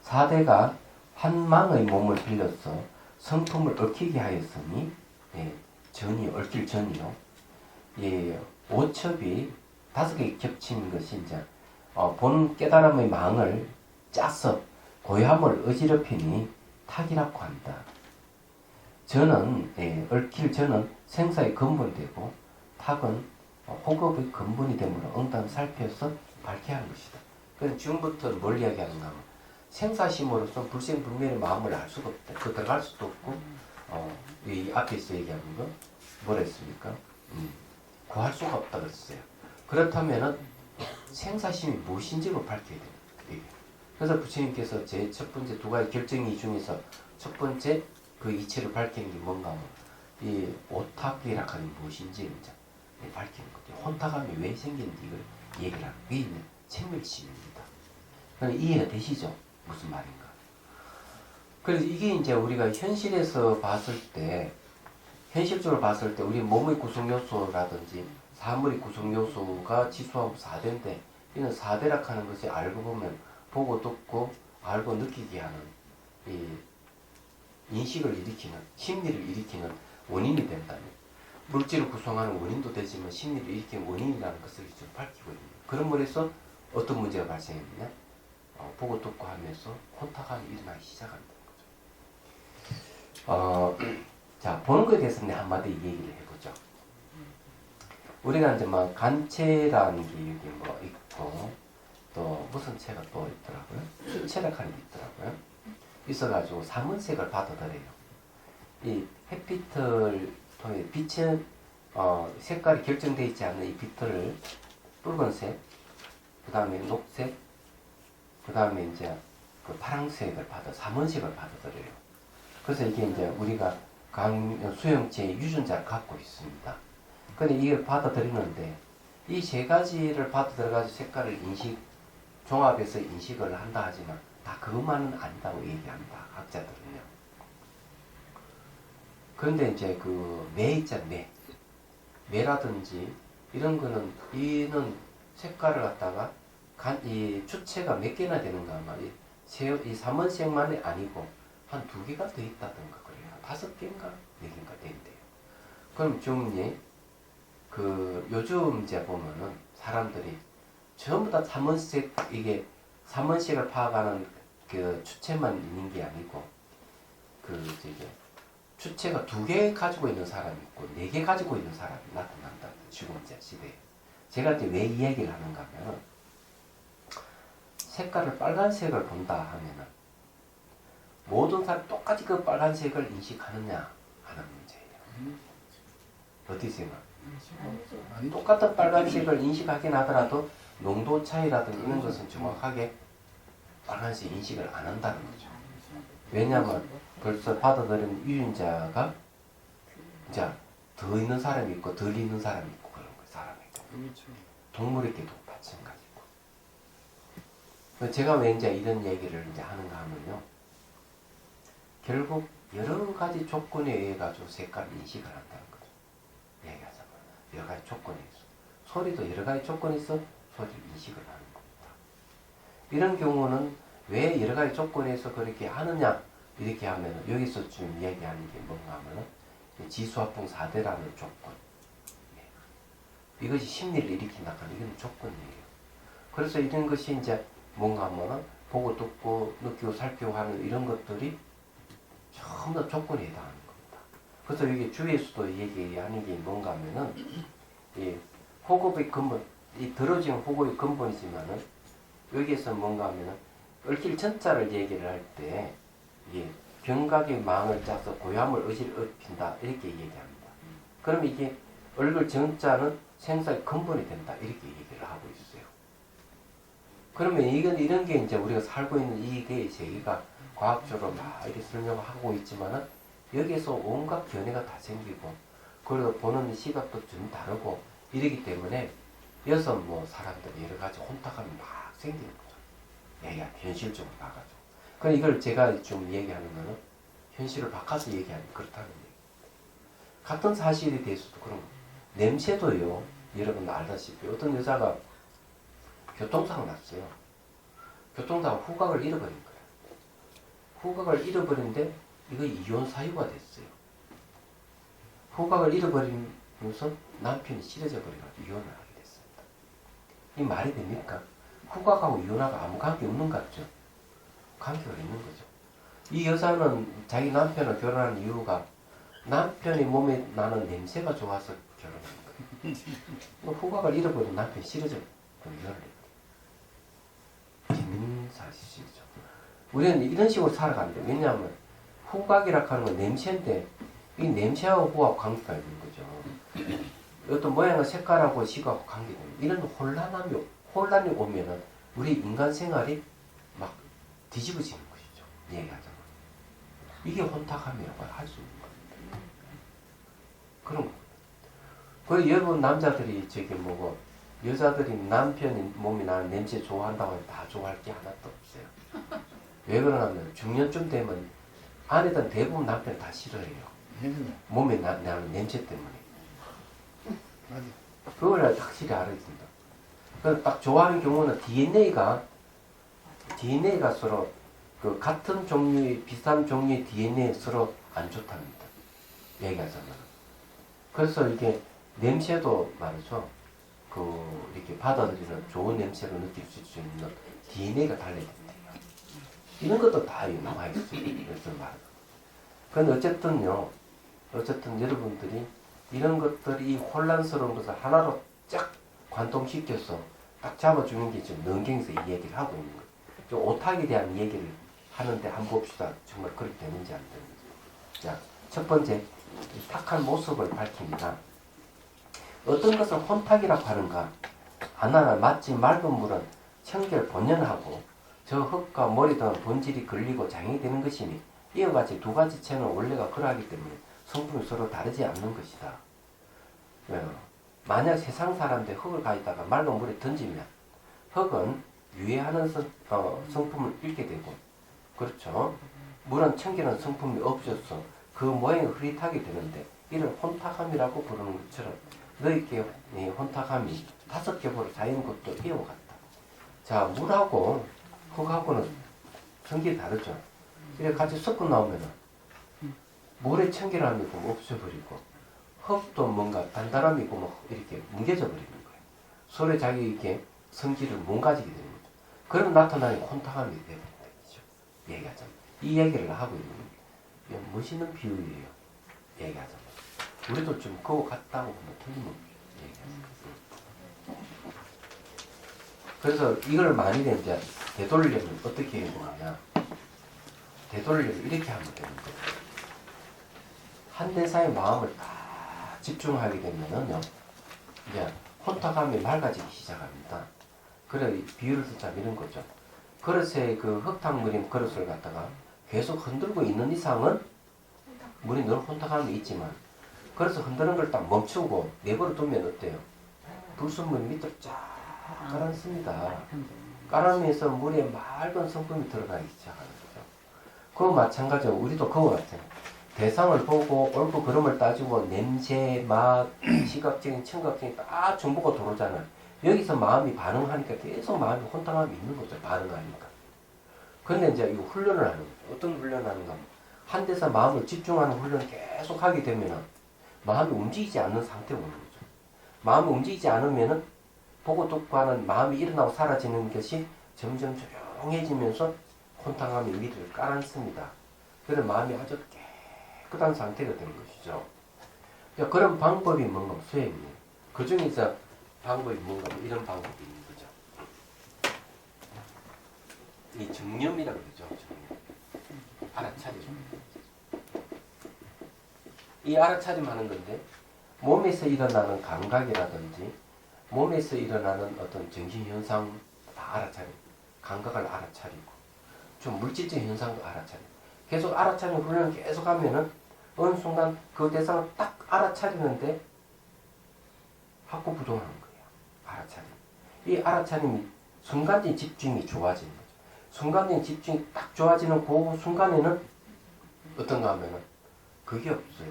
Speaker 1: 4대가 한 망의 몸을 빌려서 성품을 얽히게 하였으니, 얽힐 전이요. 5첩이 5개 겹친 것이 이제 본 깨달음의 망을 짜서 고요함을 어지럽히니 탁이라고 한다. 저는 얽힐 저는 생사의 근본되고 탁은 호급의 근본이 되므로 응답을 살펴서 밝혀야 하는 것이다. 그럼 지금부터 뭘 이야기하는가 하면 생사심으로서 불생불멸의 마음을 알 수가 없다. 그 들어갈 수도 없고 이 앞에서 얘기하는 거 뭐라 했습니까? 구할 수가 없다 그랬어요. 그렇다면은 생사심이 무엇인지를 밝혀야 됩니다. 그래서 부처님께서 제 첫 번째 두 가지 결정이 중에서 첫 번째 그 이치를 밝히는 게 뭔가 하면 이 오탁이라 하는 무엇인지를 이제 밝히는 거죠. 혼탁함이 왜 생기는지 이걸 얘기를 하는 게 있는 생멸심입니다. 그럼 이해가 되시죠? 무슨 말인가? 그래서 이게 이제 우리가 현실에서 봤을 때 현실적으로 봤을 때 우리 몸의 구성 요소라든지 사물의 구성 요소가 지수하고 4대인데 이는 4대라 하는 것이 알고 보면 보고 듣고 알고 느끼게 하는 이 인식을 일으키는 심리를 일으키는 원인이 된다면 물질을 구성하는 원인도 되지만 심리를 일으키는 원인이라는 것을 지금 밝히고 있는 거예요. 그런 면에서 어떤 문제가 발생했느냐? 보고 듣고 하면서 혼탁함이 일어나기 시작한다는 거죠. 자, 보는 것에 대해서 한마디 얘기를 해보죠. 우리가 이제 막 간체라는 게 여기 뭐 있고, 또 무슨 채가 또 있더라고요. 수채라는 게 있더라고요. 있어가지고 삼원색을 받아들여요. 이 햇빛을 통해 빛의 색깔이 결정되어 있지 않는 이 빛을 붉은색, 그 다음에 녹색, 그 다음에 이제 그 파란색을 삼원색을 받아들여요. 그래서 이게 이제 우리가 수용체의 유전자를 갖고 있습니다. 근데 이걸 받아들이는데 이 세 가지를 받아들여가지고 색깔을 종합해서 인식을 한다 하지만 다 그것만은 아니다고 얘기합니다. 학자들은요. 그런데 이제 그 매 있잖아요. 매라든지 이런 거는 이는 색깔을 갖다가 이 주체가 몇 개나 되는가 아마 이 삼원색만이 아니고 한 2개가 더 있다던가 그래요. 5개인가 4개인가 된대요. 그럼 좀 그 요즘 이제 보면은 사람들이 전부 다 삼원색 이게 삼원색을 파악하는 그 주체만 있는 게 아니고 주체가 2개 가지고 있는 사람이 있고 4개 가지고 있는 사람이 나타난다. 지금 이제 시대에. 제가 이제 왜 이 얘기를 하는가 하면 색깔을 빨간색을 본다 하면은 모든 사람이 똑같이 그 빨간색을 인식하느냐 하는 문제예요. 어떻게 생각? 똑같은 빨간색을 인식하긴 하더라도 농도 차이라든지 이런 것은 정확하게 빨간색 인식을 안 한다는 거죠. 왜냐하면 벌써 받아들인 유전자가 이제 더 있는 사람이 있고 덜 있는 사람이 있고 그런 거예요. 사람에게. 동물에게도 마찬가지고. 제가 왜 이제 이런 얘기를 이제 하는가 하면요. 결국 여러 가지 조건에 의해 가지고 색깔을 인식을 한다는 거죠. 얘기하자면 여러 가지 조건이 있어. 소리도 여러 가지 조건이 있어 소리를 인식을 하는 겁니다. 이런 경우는 왜 여러 가지 조건에서 그렇게 하느냐 이렇게 하면 여기서 지금 이야기하는 게 뭔가 하면은 지수화풍 4대라는 조건. 이것이 심리를 일으킨다 하는 이건 조건이에요. 그래서 이런 것이 이제 뭔가 하면은 보고 듣고 느끼고 살피고 하는 이런 것들이 너무나 조건에 해당하는 겁니다. 그래서 여기 주에서도 얘기하는 게 뭔가 하면은 이 호흡의 근본, 이 들어진 호흡의 근본이지만은 여기에서 뭔가 하면은 얽힐 전자를 얘기를 할 때 이게 경각의 망을 짜서 고야물 의지를 얽힌다 이렇게 얘기합니다. 그럼 이게 얽을 정자는 생사의 근본이 된다 이렇게 얘기를 하고 있어요. 그러면 이런 게 이제 우리가 살고 있는 이 세계가 과학적으로 막 이렇게 설명하고 있지만은 여기에서 온갖 견해가 다 생기고 그리고 보는 시각도 좀 다르고 이러기 때문에 여기서 뭐 사람들 여러 가지 혼탁함이 막 생기는 거죠. 얘가 현실적으로 봐가지고. 그럼 이걸 제가 좀 얘기하는 거는 현실을 바꿔서 얘기하는 그렇다는 얘기. 같은 사실에 대해서도 그런 거. 냄새도요. 여러분 알다시피 어떤 여자가 교통사고 났어요. 교통사고 후각을 잃어버린 거예요. 후각을 잃어버린데 이거 이혼 사유가 됐어요. 후각을 잃어버리면서 남편이 싫어져 버려서 이혼을 하게 됐습니다. 이 말이 됩니까? 후각하고 이혼하고 아무 관계 없는 것 같죠? 관계가 있는 거죠. 이 여자는 자기 남편을 결혼한 이유가 남편의 몸에 나는 냄새가 좋아서 결혼한 거예요. 후각을 잃어버린 남편이 싫어져 그럼 이혼을 해요. 재밌는 사실이죠. 우리는 이런 식으로 살아가는데 왜냐하면 후각이라 하는 건 냄새인데 이 냄새하고 후각 관계가 있는 거죠. 어떤 모양과 색깔하고 시각하고 관계되는 이런 혼란이 오면은 우리 인간 생활이 막 뒤집어지는 것이죠. 얘기하자면 이게 혼탁함이라고 할 수 있는 겁니다. 그런 거. 그 여러분 남자들이 저기 뭐고 여자들이 남편이 몸이 나는 냄새 좋아한다고 해서 다 좋아할 게 하나도 없어요. 왜 그러냐면 중년쯤 되면 아내들은 대부분 남편 다 싫어해요. 몸에 나는 냄새 때문에.
Speaker 3: 맞아.
Speaker 1: 그걸 확실히 알아야 된다. 그래서 딱 좋아하는 경우는 DNA가 서로 그 같은 종류의 비슷한 종류의 DNA 서로 안 좋답니다. 얘기하자면. 그래서 이게 냄새도 말이죠. 이렇게 받아들이는 좋은 냄새를 느낄 수 있는 DNA가 달라야 된대요. 이런 것도 다 남아있어요. 그래서 말하는. 그런데 어쨌든 여러분들이 이런 것들이 혼란스러운 것을 하나로 쫙 관통시켜서 딱 잡아주는 게 지금 능경에서 이 얘기를 하고 있는 거예요. 좀 오탁에 대한 얘기를 하는데 한번 봅시다. 정말 그렇게 되는지 안 되는지. 자, 첫 번째, 이 탁한 모습을 밝힙니다. 어떤 것을 혼탁이라고 하는가? 아나나 마치 맑은 물은 청결 본연하고 저 흙과 머리 등은 본질이 걸리고 장이 되는 것이니 이와 같이 두 가지 체는 원래가 그러하기 때문에 성품이 서로 다르지 않는 것이다. 만약 세상 사람들 흙을 가져다가 맑은 물에 던지면 흙은 유해하는 성품을 잃게 되고 그렇죠. 물은 청결한 성품이 없어서 그 모양이 흐릿하게 되는데 이를 혼탁함이라고 부르는 것처럼 너희께 혼탁함이 5겹으로 쌓이는 것도 이와 같다. 자, 물하고 흙하고는 성질이 다르죠. 이렇게 같이 섞어 나오면은 물의 청결함이 없어버리고 흙도 뭔가 단단함이고 뭐 이렇게 뭉개져 버리는 거예요. 서로 자기 이렇게 성질을 뭉가지게 되는 거죠. 그러면 나타나는 혼탁함이 되는 거죠. 얘기하자면 이 얘기를 하고 있는 거예요. 멋있는 비유예요. 얘기하자면 우리도 좀 그거 같다고 보면 틀림없죠. 그래서 이걸 만일에 이제 되돌리려면 어떻게 해야 되느냐. 되돌리려면 이렇게 하면 되는 거예요. 한 대사의 마음을 다 집중하게 되면은요, 이제 혼탁함이 맑아지기 시작합니다. 그래, 비유를 듣자면 이런 거죠. 그릇에 그 흙탕물인 그릇을 갖다가 계속 흔들고 있는 이상은 물이 늘 혼탁함이 있지만, 그래서 흔드는 걸 딱 멈추고 내버려 두면 어때요? 불순물 밑으로 쫙 깔아놓습니다. 깔아놓으면서 물에 맑은 성분이 들어가기 시작하는 거죠. 그거 마찬가지로 우리도 그거 같아요. 대상을 보고 옳고 그름을 따지고 냄새, 맛, 시각적인, 청각적인 딱 정보가 들어오잖아요. 여기서 마음이 반응하니까 계속 마음이 혼탁함이 있는 거죠. 반응하니까. 그런데 이제 이거 훈련을 하는 거죠. 어떤 훈련을 하는가? 한 데서 마음을 집중하는 훈련을 계속 하게 되면은 마음이 움직이지 않는 상태가 오는 거죠. 마음이 움직이지 않으면은 보고 듣고 하는 마음이 일어나고 사라지는 것이 점점 조용해지면서 혼탁함이 위를 깔아앉습니다. 그래서 마음이 아주 깨끗한 상태가 되는 것이죠. 그러니까 그런 방법이 뭔가 수행이에요. 그 중에서 방법이 뭔가 이런 방법이 있는 거죠. 이 정념이라고 그러죠. 정념. 알아차림. 이 알아차림 하는 건데 몸에서 일어나는 감각이라든지 몸에서 일어나는 어떤 정신현상 다 알아차림. 감각을 알아차리고 좀 물질적 현상도 알아차리고 계속 알아차리는 훈련을 계속 하면은 어느 순간 그 대상을 딱 알아차리는데 확고부동하는 거예요. 알아차림. 이 알아차림이 순간적인 집중이 좋아지는 거죠. 순간적인 집중이 딱 좋아지는 그 순간에는 어떤가 하면은 그게 없어요.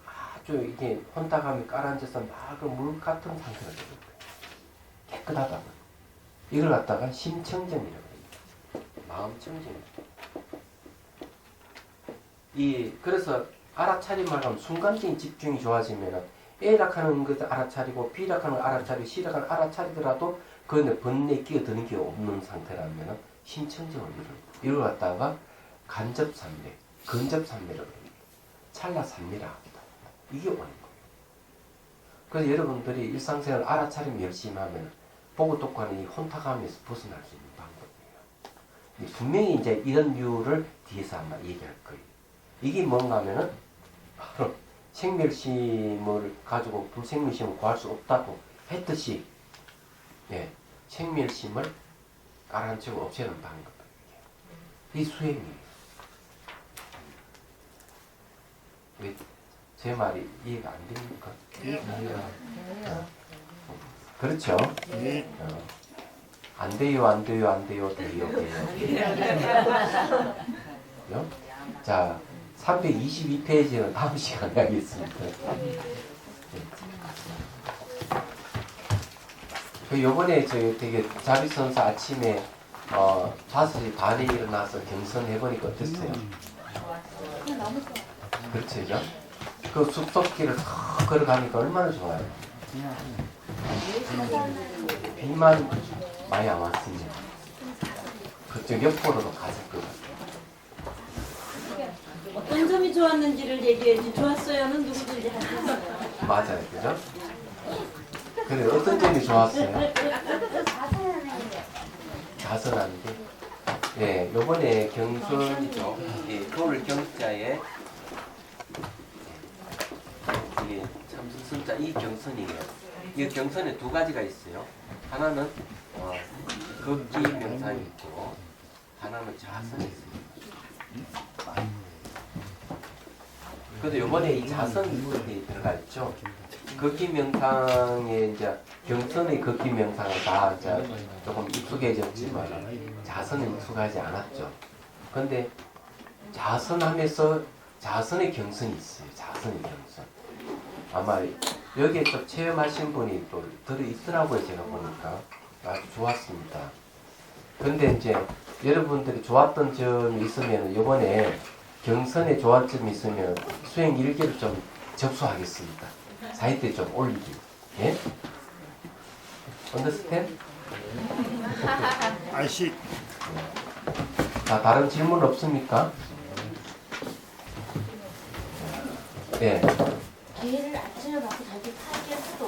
Speaker 1: 아주 이게 혼탁함이 깔아앉아서 맑은 물 같은 상태가 되는 거예요. 깨끗하다는. 이걸 갖다가 심청정이라고 합니다. 마음청정입니다. 그래서 알아차림을 하면 순간적인 집중이 좋아지면은 A락하는 것을 알아차리고 B락하는 걸 알아차리고 C락하는 걸 알아차리더라도 그런데 번뇌에 끼어드는 게 없는 상태라면은 심청정을 이루는 이걸 갖다가 간접산매, 근접산매라고 합니다. 찰나산매라 합니다. 이게 오는 거예요. 그래서 여러분들이 일상생활 알아차림 열심히 하면 보고 똑하는 이 혼탁함에서 벗어날 수 있는 방법이에요. 분명히 이제 이런 이유를 뒤에서 아마 얘기할 거예요. 이게 뭔가 하면은 바로 생멸심을 가지고 불생멸심을 구할 수 없다고 했듯이 생멸심을 가라앉히고 없애는 방법. 이 수행이에요. 왜 제 말이 이해가 안 됩니까? 그렇죠? 안 돼요, 안 돼요, 안 돼요, 돼요, 돼요. 자, 322페이지는 다음 시간에 하겠습니다. 요번에 저희 되게 자비선사 아침에 5시 반에 일어나서 경선해보니까 어땠어요? 그렇죠, 그죠? 그 숲속길을 탁 걸어가니까 얼마나 좋아요. 비만 많이 안 왔습니다. 그쪽 옆으로도 갔을 것 같아요.
Speaker 2: 어떤 점이 좋았는지를 얘기해야지. 좋았어요는 누구든지 할 수 있어요.
Speaker 1: 맞아요, 그죠? 근데 어떤 점이 좋았어요? 자선하는 게. 네, 요번에 경선이죠. 토를 경자에 이게 참선자 이 경선이에요. 이 경선에 두 가지가 있어요. 하나는 극기 명상이 있고 하나는 자선이 있습니다. 그래도 요번에 이 자선이 들어가 있죠. 극기 명상에 이제 경선의 극기 명상은 다 이제 조금 익숙해졌지만 자선은 익숙하지 않았죠. 근데 자선하면서 자선의 경선이 있어요. 자선의 경선. 아마 여기에 또 체험하신 분이 또 들어있더라고요. 제가 보니까 아주 좋았습니다. 근데 이제 여러분들이 좋았던 점이 있으면 이번에 경선에 좋았던 점이 있으면 수행 일기를 좀 접수하겠습니다. 사이트에 좀 올리기. 예? 언더스탠?
Speaker 3: 아이씨.
Speaker 1: 자, 다른 질문 없습니까? 예.
Speaker 7: 기회를 아침에 받고 자기 팔게 해도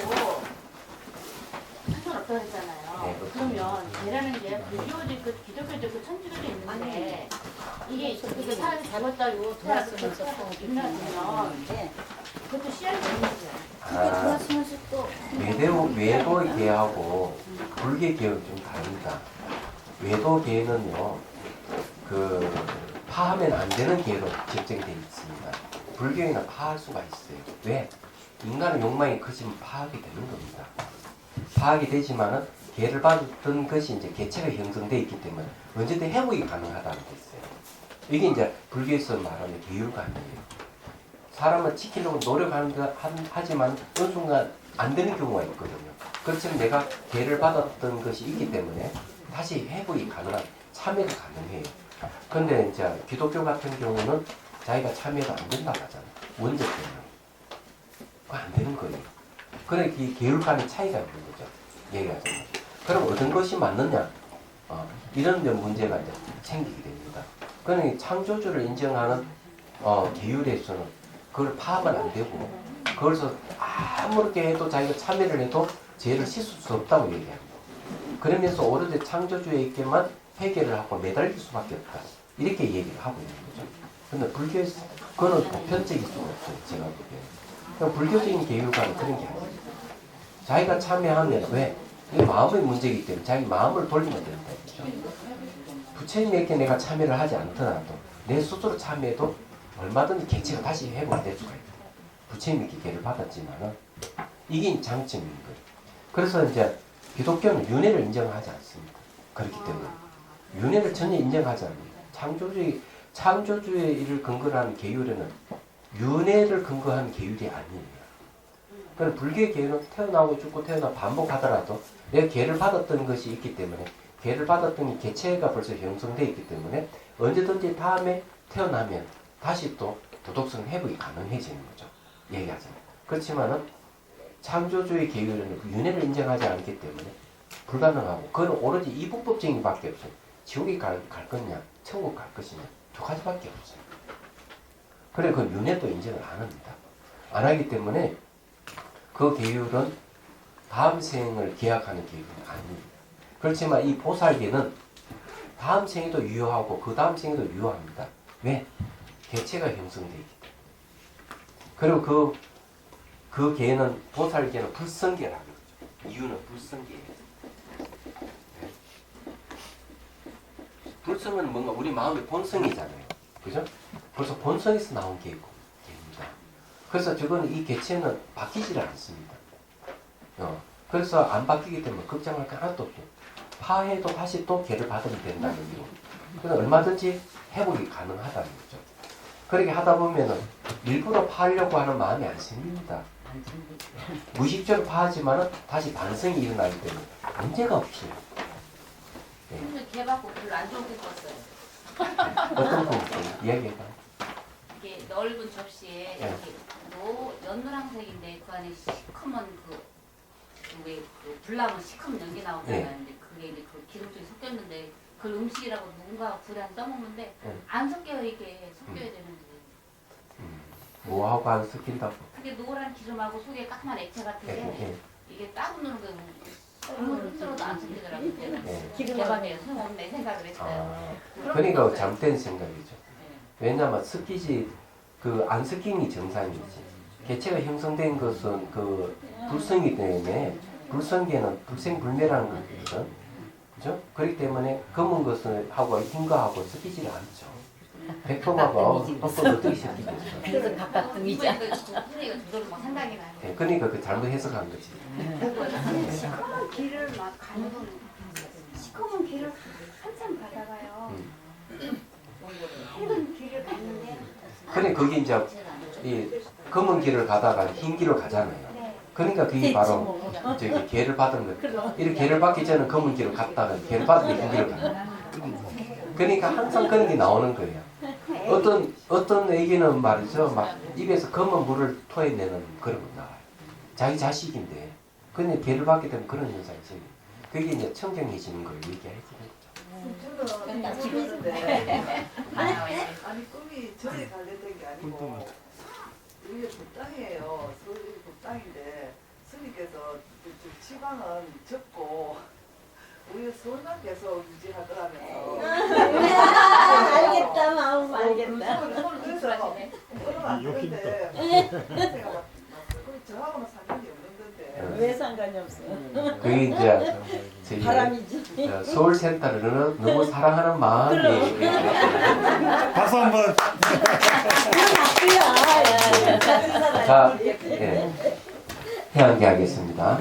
Speaker 7: 상관없다고 했잖아요.
Speaker 1: 네, 그렇죠.
Speaker 7: 그러면 개라는 게 불교도 있고 기독교도 있고 천주교도 있는데 이게 그렇게 사람이 잘못다고 돌아서 빛나면 그것도 씨앗이 있는 거죠. 그게 돌아서면서 또
Speaker 1: 외도 계하고 불교 계는 좀 다릅니다. 외도 계는요, 파하면 안 되는 계로 집정되어 있습니다. 불교에는 파할 수가 있어요. 왜? 인간의 욕망이 커지면 파하게 되는 겁니다. 파하게 되지만은 계를 받던 것이 이제 개체가 형성되어 있기 때문에 언제든 회복이 가능하다는 게 있어요. 이게 이제 불교에서 말하는 계율관이에요. 사람은 지키려고 노력하지만 어느 순간 안 되는 경우가 있거든요. 그렇지만 내가 계를 받았던 것이 있기 때문에 다시 회복이 가능한 참여가 가능해요. 근데 이제 기독교 같은 경우는 자기가 참여가 안 된다고 하잖아요. 원죄 때문에. 그거 안 되는 거예요. 그래, 이 계율 간의 차이가 있는 거죠. 얘기하자면. 그럼 어떤 것이 맞느냐? 이런 문제가 이제 생기게 됩니다. 그러니 창조주를 인정하는 계율에서는 그걸 파하면 안 되고 그래서 아무렇게 해도 자기가 참여를 해도 죄를 씻을 수 없다고 얘기합니다. 그러면서 오로지 창조주에게만 회개를 하고 매달릴 수밖에 없다. 이렇게 얘기를 하고 있는 거죠. 근데 불교에서 그거는 보편적일 수가 없어요. 제가 보기에는. 그냥 불교적인 계율과는 그런 게 아니에요. 자기가 참여하면 왜? 이게 마음의 문제이기 때문에 자기 마음을 돌리면 된다. 그렇죠? 부처님에게 내가 참여를 하지 않더라도 내 스스로 참여해도 얼마든지 개체가 다시 회복될 수가 있다. 부처님에게 계를 받았지만은 이게 장점인 거예요. 그래서 이제 기독교는 윤회를 인정하지 않습니다. 그렇기 때문에 윤회를 전혀 인정하지 않습니다. 창조주의 일을 근거로 하는 계율에는 윤회를 근거한 계율이 아니에요. 그럼 불교의 계율은 태어나고 죽고 태어나고 반복하더라도 내가 계를 받았던 것이 있기 때문에 계를 받았던 이 개체가 벌써 형성되어 있기 때문에 언제든지 다음에 태어나면 다시 또 도덕성 회복이 가능해지는 거죠. 얘기하자면. 그렇지만은 창조주의 계율에는 그 윤회를 인정하지 않기 때문에 불가능하고 그건 오로지 이분법적인 밖에 없어요. 지옥에 갈 거냐 천국 갈 것이냐 두 가지밖에 없어요. 그래 그 윤회도 인정을 안 합니다. 안 하기 때문에 그 계율은 다음 생을 계약하는 계율은 아닙니다. 그렇지만 이 보살계는 다음 생에도 유효하고 그 다음 생에도 유효합니다. 왜? 개체가 형성되어 있기 때문에. 그리고 그 계는 보살계는 불성계라고 그러죠. 이유는 불성계예요. 네. 불성은 뭔가 우리 마음의 본성이잖아요. 그죠? 벌써 본성에서 나온 계입니다. 그래서 저거는 이 개체는 바뀌지를 않습니다. 그래서 안 바뀌기 때문에 걱정할 게 하나도 없어요. 파해도 다시 또 개를 받으면 된다는 이유. 그래서 얼마든지 회복이 가능하다는 거죠. 그렇게 하다 보면은 일부러 파하려고 하는 마음이 안 생깁니다. 무의식적으로 파하지만은 다시 반성이 일어나기 때문에 문제가 없어요. 네.
Speaker 7: 오늘 개 받고 별로 안 좋게 꿨어요.
Speaker 1: 어떤 부분 이야기해봐.
Speaker 7: 이게 넓은 접시에
Speaker 1: 네.
Speaker 7: 이렇게 연노란색인데 그 안에 시커먼 그 불나면 시커먼 연기 나오잖아요.
Speaker 1: 네.
Speaker 7: 근데 그게 이제 그 기름쪽에 섞였는데 그걸 음식이라고 누군가 불에 안 떠먹는데
Speaker 1: 네.
Speaker 7: 안 섞여 이게 섞여야 되는데
Speaker 1: 뭐하고 안 섞인다고?
Speaker 7: 그게 노란 기름하고 속에 까만 액체 같은 게
Speaker 1: 네.
Speaker 7: 이게 따구는 거 아무 흔들어도 안 섞이더라고요.
Speaker 1: 네.
Speaker 7: 대박이에요. 소용없네 생각을 했어요.
Speaker 1: 그러니까 잘못된 생각이죠.
Speaker 7: 네.
Speaker 1: 왜냐하면 섞이지 안 섞임이 정상이지. 개체가 형성된 것은 그 불성이기 때문에 불성계는 불생불멸하는 거거든. 그죠? 그렇기 때문에 검은 것을 하고 흰 거하고 섞이지 않죠. 백도하고 또 어떻게 섞이겠어?
Speaker 7: 그래서 가깝등이자. 선생님가 저절로 막 생각이 나요.
Speaker 1: 네, 그러니까 그 잘못 해석한 거지.
Speaker 8: 시커먼 길을 막 가는 시커먼 길을 한참 가다가요. 흰 길을 갔는데
Speaker 1: 그래 그게 이제 이 검은 길을 가다가 흰 길을 가잖아요. 그러니까 그게 바로 저기 개를 받은 거. 이렇게 개를 받기 전에 검은 길을 갔다가 개를 받은 흰 길을 가는. 그러니까 항상 그런 게 나오는 거예요. 어떤 애기는 말이죠, 막 입에서 검은 물을 토해내는 그런 거 나와요. 자기 자식인데, 근데 개를 받기 때문에 그런 현상이 생겨요. 그게 이제 청정해지는 걸 얘기해주는 거죠.
Speaker 4: 저는 죽었는데 아니 꿈이 절에 관련된 게 아니고 우리가 법당이에요. 서울 법당인데 스님께서 지방은 적고 우리가 서울만 계속 유지하더라면서
Speaker 2: 알겠다 마음 알겠다.
Speaker 4: 그래서 얼마 안 되는데 저하고는 상관이 없는 건데
Speaker 2: 왜 상관이 없어?
Speaker 1: 그게 이제 저기
Speaker 2: 바람이지.
Speaker 1: 서울센터를 너무 사랑하는 마음이
Speaker 3: 박수 한번.
Speaker 1: 자, 해안게 하겠습니다.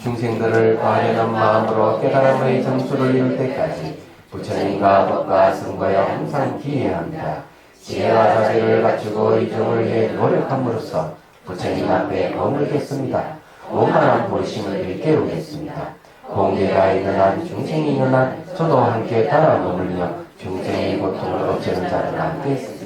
Speaker 1: 중생들을 바라는 마음으로 깨달음의 정수를 이룰 때까지 부처님과 법과僧과에 항상 기해합니다. 지혜와 자세를 갖추고 이종을 위해 노력함으로써 부처님 앞에 머물겠습니다. 원만한 보심을 일깨우겠습니다. 공개가 있는 한 중생이 있는 한 저도 함께 따라 머물며 중생의 고통을 없애는 자를 남겠습니다.